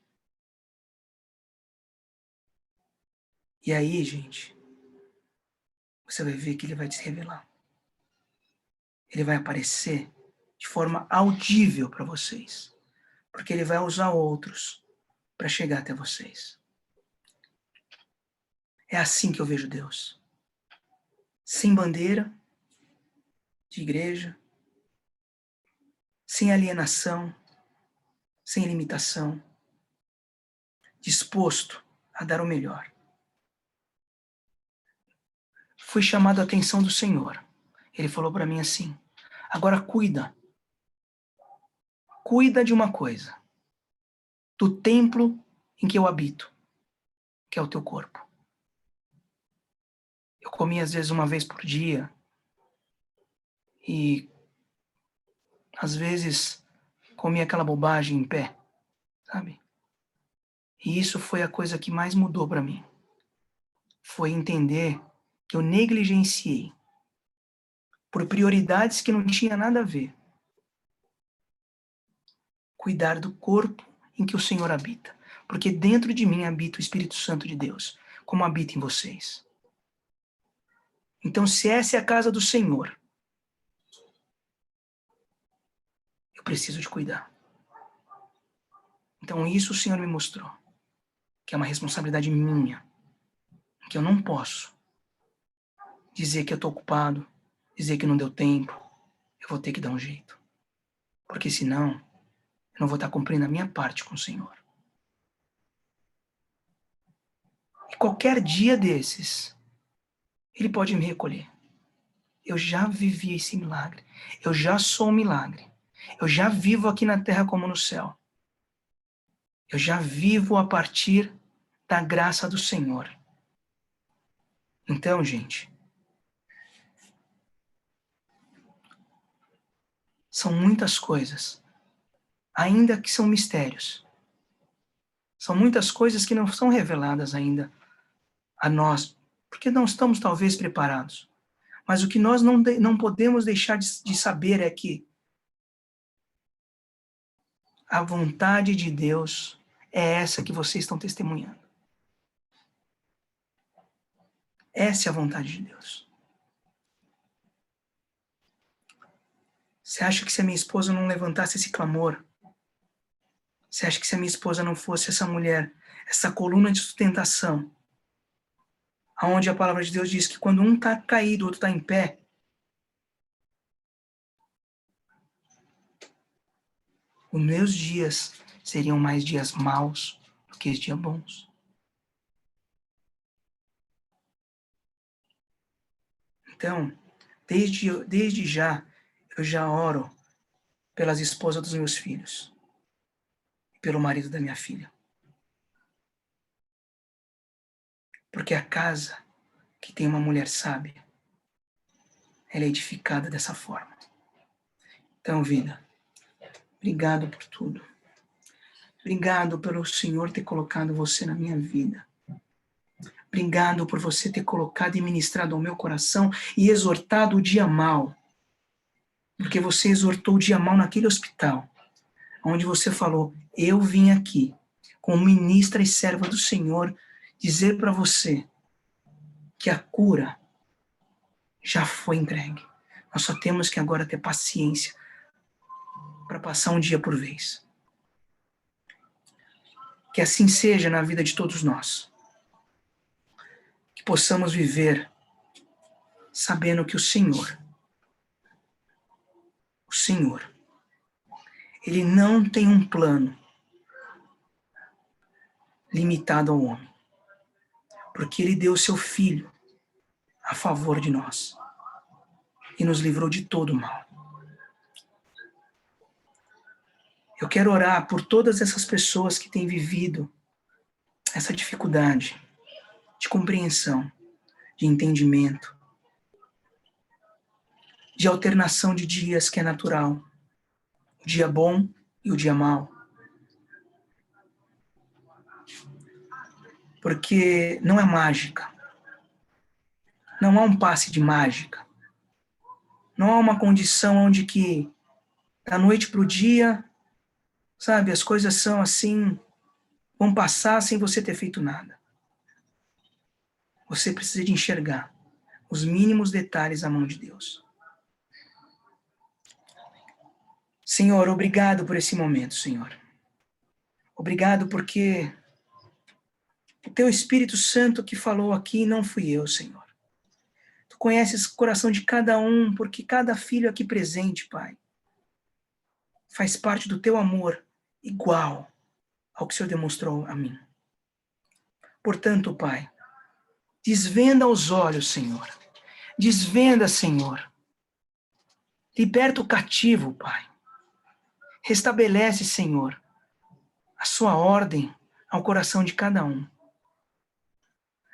E aí, gente, você vai ver que ele vai te revelar. Ele vai aparecer de forma audível para vocês, porque ele vai usar outros para chegar até vocês. É assim que eu vejo Deus. Sem bandeira de igreja, sem alienação, sem limitação, disposto a dar o melhor. Fui chamado a atenção do Senhor. Ele falou para mim assim: agora cuida de uma coisa, do templo em que eu habito, que é o teu corpo. Eu comia às vezes uma vez por dia e às vezes comia aquela bobagem em pé, sabe? E isso foi a coisa que mais mudou para mim. Foi entender que eu negligenciei por prioridades que não tinha nada a ver. Cuidar do corpo em que o Senhor habita. Porque dentro de mim habita o Espírito Santo de Deus, como habita em vocês. Então, se essa é a casa do Senhor, eu preciso de cuidar. Então, isso o Senhor me mostrou, que é uma responsabilidade minha, que eu não posso dizer que eu estou ocupado, dizer que não deu tempo. Eu vou ter que dar um jeito. Porque senão, eu não vou estar cumprindo a minha parte com o Senhor. E qualquer dia desses, Ele pode me recolher. Eu já vivi esse milagre. Eu já sou um milagre. Eu já vivo aqui na terra como no céu. Eu já vivo a partir da graça do Senhor. Então, gente, são muitas coisas, ainda que são mistérios. São muitas coisas que não são reveladas ainda a nós, porque não estamos talvez preparados. Mas o que nós não podemos deixar de saber é que a vontade de Deus é essa que vocês estão testemunhando. Essa é a vontade de Deus. Você acha que se a minha esposa não levantasse esse clamor, você acha que se a minha esposa não fosse essa mulher, essa coluna de sustentação, aonde a palavra de Deus diz que quando um está caído, o outro está em pé, os meus dias seriam mais dias maus do que os dias bons. Então, desde já, eu já oro pelas esposas dos meus filhos, pelo marido da minha filha. Porque a casa que tem uma mulher sábia, ela é edificada dessa forma. Então, vida, obrigado por tudo. Obrigado pelo Senhor ter colocado você na minha vida. Obrigado por você ter colocado e ministrado ao meu coração e exortado o dia mau. Porque você exortou o dia mau naquele hospital, onde você falou: eu vim aqui, como ministra e serva do Senhor, dizer para você que a cura já foi entregue. Nós só temos que agora ter paciência para passar um dia por vez. Que assim seja na vida de todos nós. Que possamos viver sabendo que o Senhor, Ele não tem um plano limitado ao homem. Porque Ele deu o seu Filho a favor de nós e nos livrou de todo o mal. Eu quero orar por todas essas pessoas que têm vivido essa dificuldade de compreensão, de entendimento, de alternação de dias que é natural, o dia bom e o dia mau. Porque não é mágica. Não há um passe de mágica. Não há uma condição onde que da noite para o dia, sabe, as coisas são assim, vão passar sem você ter feito nada. Você precisa de enxergar os mínimos detalhes à mão de Deus. Senhor, obrigado por esse momento, Senhor. Obrigado porque o teu Espírito Santo que falou aqui não fui eu, Senhor. Tu conheces o coração de cada um, porque cada filho aqui presente, Pai, faz parte do teu amor igual ao que o Senhor demonstrou a mim. Portanto, Pai, desvenda os olhos, Senhor. Desvenda, Senhor. Liberta o cativo, Pai. Restabelece, Senhor, a sua ordem ao coração de cada um.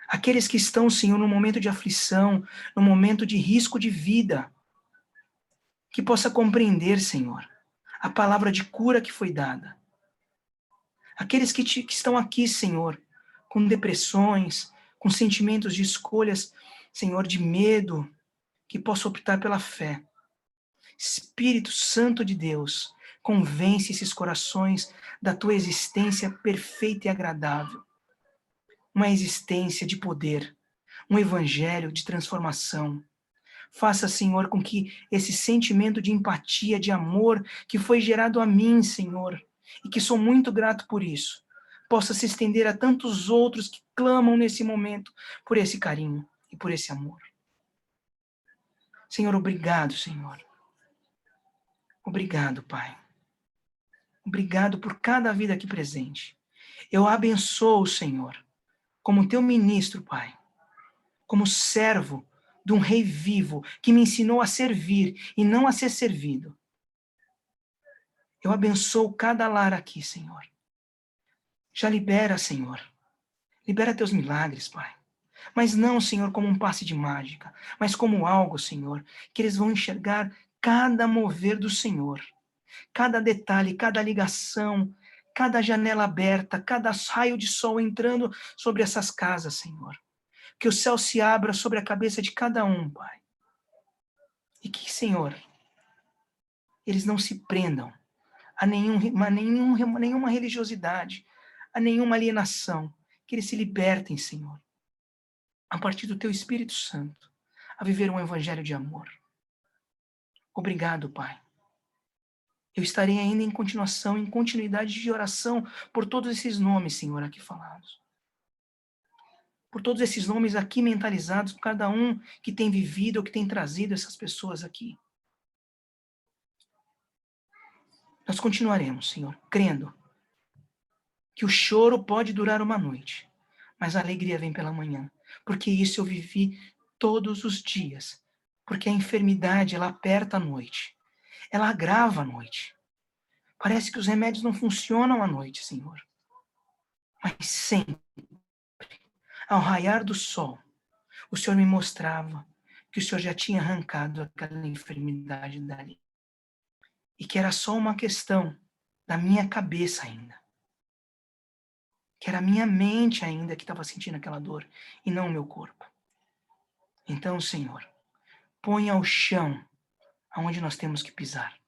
Aqueles que estão, Senhor, no momento de aflição, no momento de risco de vida, que possa compreender, Senhor, a palavra de cura que foi dada. Aqueles que estão aqui, Senhor, com depressões, com sentimentos de escolhas, Senhor, de medo, que possa optar pela fé. Espírito Santo de Deus, convence esses corações da tua existência perfeita e agradável. Uma existência de poder, um evangelho de transformação. Faça, Senhor, com que esse sentimento de empatia, de amor que foi gerado a mim, Senhor, e que sou muito grato por isso, possa se estender a tantos outros que clamam nesse momento por esse carinho e por esse amor. Senhor, obrigado, Senhor. Obrigado, Pai. Obrigado por cada vida aqui presente. Eu abençoo, Senhor, como teu ministro, Pai, como servo de um rei vivo que me ensinou a servir e não a ser servido. Eu abençoo cada lar aqui, Senhor. Já libera, Senhor. Libera teus milagres, Pai. Mas não, Senhor, como um passe de mágica, mas como algo, Senhor, que eles vão enxergar cada mover do Senhor. Cada detalhe, cada ligação, cada janela aberta, cada raio de sol entrando sobre essas casas, Senhor. Que o céu se abra sobre a cabeça de cada um, Pai. E que, Senhor, eles não se prendam a nenhuma religiosidade, a nenhuma alienação. Que eles se libertem, Senhor, a partir do teu Espírito Santo, a viver um evangelho de amor. Obrigado, Pai. Eu estarei ainda em continuidade de oração por todos esses nomes, Senhor, aqui falados. Por todos esses nomes aqui mentalizados, por cada um que tem vivido ou que tem trazido essas pessoas aqui. Nós continuaremos, Senhor, crendo que o choro pode durar uma noite, mas a alegria vem pela manhã, porque isso eu vivi todos os dias, porque a enfermidade, ela aperta à noite, ela agrava à noite. Parece que os remédios não funcionam à noite, Senhor. Mas sempre, ao raiar do sol, o Senhor me mostrava que o Senhor já tinha arrancado aquela enfermidade dali. E que era só uma questão da minha cabeça ainda. Que era a minha mente ainda que estava sentindo aquela dor, e não o meu corpo. Então, Senhor, põe ao chão aonde nós temos que pisar.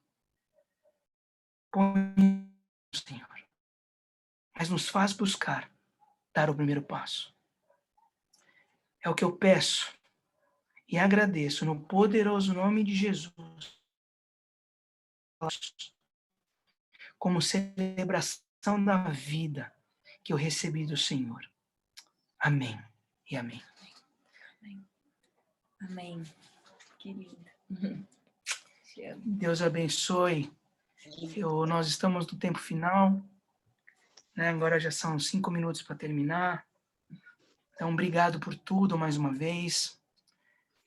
Põe, Senhor. Mas nos faz buscar dar o primeiro passo. É o que eu peço e agradeço no poderoso nome de Jesus, como celebração da vida que eu recebi do Senhor. Amém e amém. Amém. Amém. Que lindo. Te amo. Deus abençoe. Nós estamos no tempo final, né? Agora já são 5 minutos para terminar. Então, obrigado por tudo mais uma vez.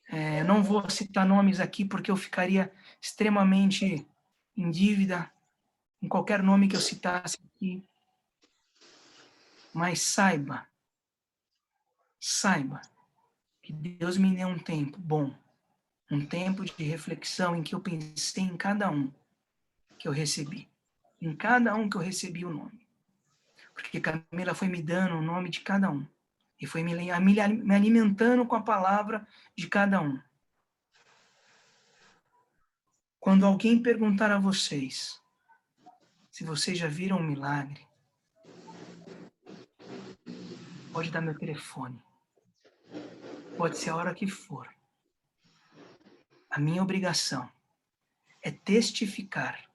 Eu não vou citar nomes aqui porque eu ficaria extremamente em dívida com qualquer nome que eu citasse aqui. Mas saiba que Deus me deu um tempo bom, um tempo de reflexão em que eu pensei em cada um que eu recebi. Em cada um que eu recebi o nome. Porque Camila foi me dando o nome de cada um. E foi me alimentando com a palavra de cada um. Quando alguém perguntar a vocês se vocês já viram um milagre, pode dar meu telefone. Pode ser a hora que for. a minha obrigação é testificar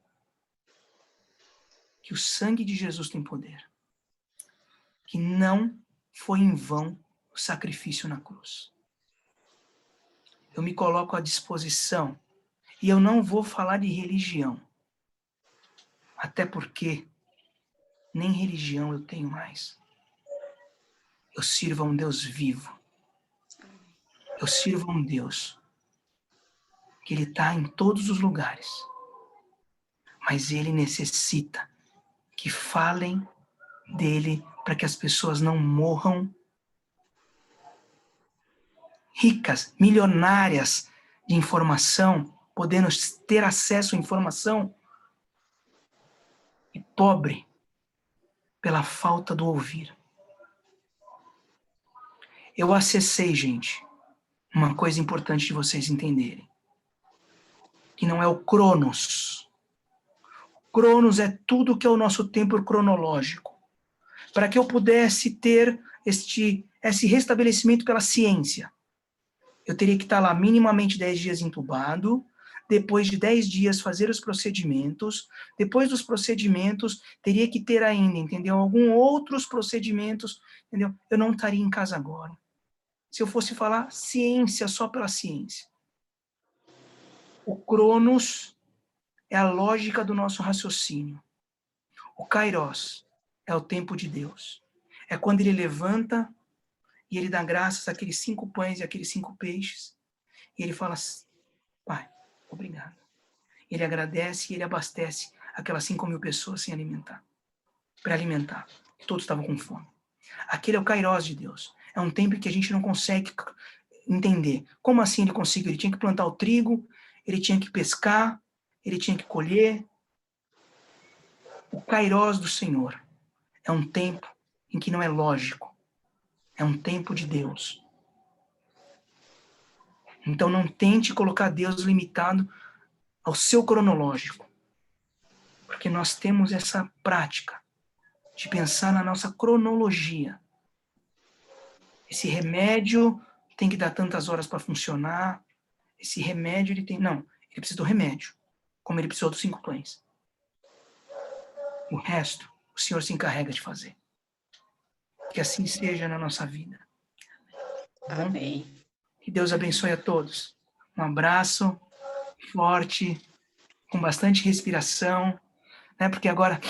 que o sangue de Jesus tem poder, que não foi em vão o sacrifício na cruz. Eu me coloco à disposição e eu não vou falar de religião, até porque nem religião eu tenho mais. Eu sirvo a um Deus vivo. Eu sirvo a um Deus que Ele está em todos os lugares, mas Ele necessita que falem dele para que as pessoas não morram ricas, milionárias de informação, podendo ter acesso à informação, e pobre pela falta do ouvir. Eu acessei, gente, uma coisa importante de vocês entenderem, que não é o Cronos. O Cronos é tudo que é o nosso tempo cronológico. Para que eu pudesse ter esse restabelecimento pela ciência, eu teria que estar lá minimamente 10 dias entubado, depois de 10 dias fazer os procedimentos, depois dos procedimentos, teria que ter ainda, entendeu? Alguns outros procedimentos, entendeu? Eu não estaria em casa agora. Se eu fosse falar ciência só pela ciência. O Cronos é a lógica do nosso raciocínio. O Kairos é o tempo de Deus. É quando ele levanta e ele dá graças àqueles 5 pães e àqueles 5 peixes. E ele fala, Pai, obrigado. Ele agradece e ele abastece aquelas 5.000 pessoas sem alimentar. Para alimentar. Todos estavam com fome. Aquele é o Kairos de Deus. É um tempo que a gente não consegue entender. Como assim ele conseguiu? Ele tinha que plantar o trigo, ele tinha que pescar, ele tinha que colher. O Kairos do Senhor é um tempo em que não é lógico. É um tempo de Deus. Então não tente colocar Deus limitado ao seu cronológico. Porque nós temos essa prática de pensar na nossa cronologia. Esse remédio tem que dar tantas horas para funcionar. Esse remédio, ele tem... Não, ele precisa do remédio, como ele precisou dos 5 pães. O resto, o Senhor se encarrega de fazer. Que assim seja na nossa vida. Amém. Que Deus abençoe a todos. Um abraço forte, com bastante respiração, né? Porque agora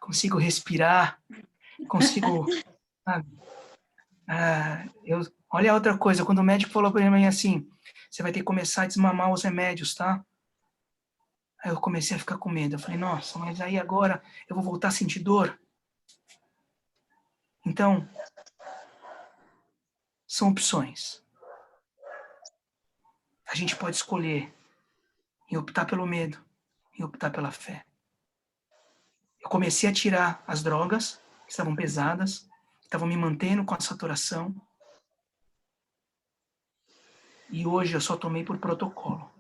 consigo respirar, consigo... olha a outra coisa, quando o médico falou para mim assim, você vai ter que começar a desmamar os remédios, tá? Aí eu comecei a ficar com medo. Eu falei, nossa, mas aí agora eu vou voltar a sentir dor? Então, são opções. A gente pode escolher e optar pelo medo e optar pela fé. Eu comecei a tirar as drogas, que estavam pesadas, que estavam me mantendo com a saturação. E hoje eu só tomei por protocolo.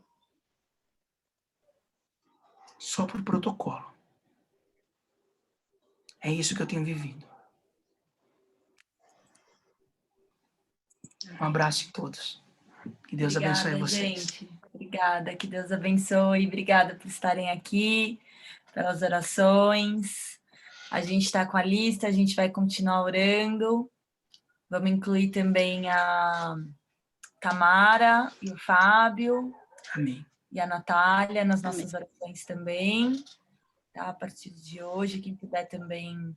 Só por protocolo. É isso que eu tenho vivido. Um abraço a todos. Que Deus abençoe vocês. Gente. Obrigada, que Deus abençoe. Obrigada por estarem aqui, pelas orações. A gente está com a lista, a gente vai continuar orando. Vamos incluir também a Tamara e o Fábio. Amém. E a Natália nas nossas orações também. Tá? A partir de hoje, quem puder também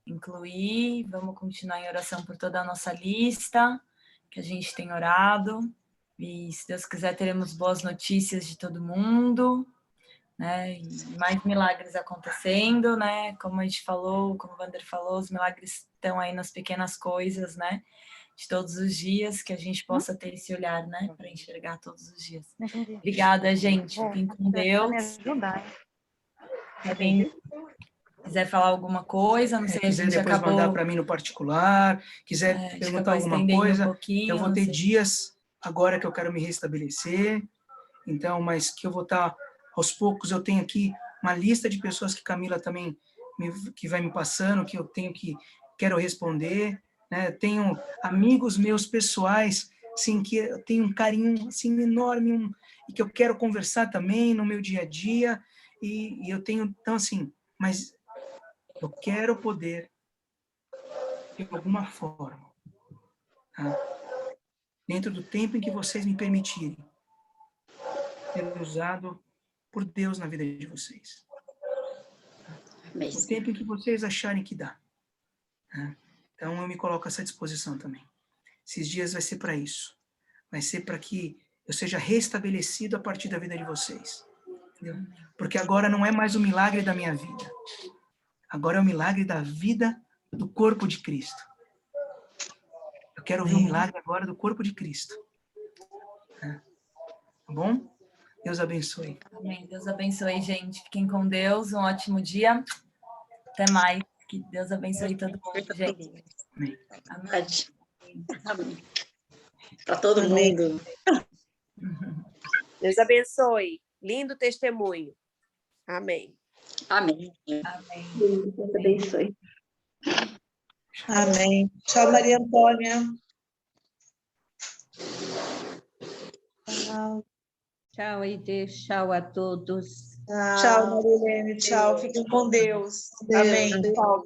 incluir. Vamos continuar em oração por toda a nossa lista, que a gente tem orado. E, se Deus quiser, teremos boas notícias de todo mundo, né? E mais milagres acontecendo, né? Como a gente falou, como o Wander falou, os milagres estão aí nas pequenas coisas, né? De todos os dias, que a gente possa ter esse olhar, né? Para enxergar todos os dias. Obrigada, gente. Fiquem com Deus. Quem quiser falar alguma coisa, não sei, a quiser gente depois acabou... mandar para mim no particular, quiser perguntar alguma coisa, eu vou ter dias agora que eu quero me restabelecer, então, mas que eu vou estar, aos poucos, eu tenho aqui uma lista de pessoas que Camila também que vai me passando, que eu tenho que, quero responder, né? Tenho amigos meus pessoais, assim, que eu tenho um carinho assim, enorme, e que eu quero conversar também no meu dia a dia, e eu tenho, então assim, mas eu quero poder, de alguma forma, tá? Dentro do tempo em que vocês me permitirem, ser usado por Deus na vida de vocês. Amém, O Senhor. tempo em que vocês acharem que dá. Né? Então, eu me coloco a essa disposição também. Esses dias vai ser para isso. Vai ser para que eu seja restabelecido a partir da vida de vocês. Entendeu? Porque agora não é mais o milagre da minha vida. Agora é o milagre da vida do corpo de Cristo. Eu quero ouvir o milagre agora do corpo de Cristo. Tá bom? Deus abençoe. Amém. Deus abençoe, gente. Fiquem com Deus. Um ótimo dia. Até mais. Que Deus abençoe todo mundo, gente. Amém. Amém. Amém. Para todo Amém. mundo. Deus abençoe. Lindo testemunho. Amém. Amém. Amém. Deus abençoe. Amém. Tchau, Maria Antônia. Tchau. Tchau, Aide. Tchau a todos. Tchau, Marilene. Tchau. Fiquem com Deus. Amém. Tchau.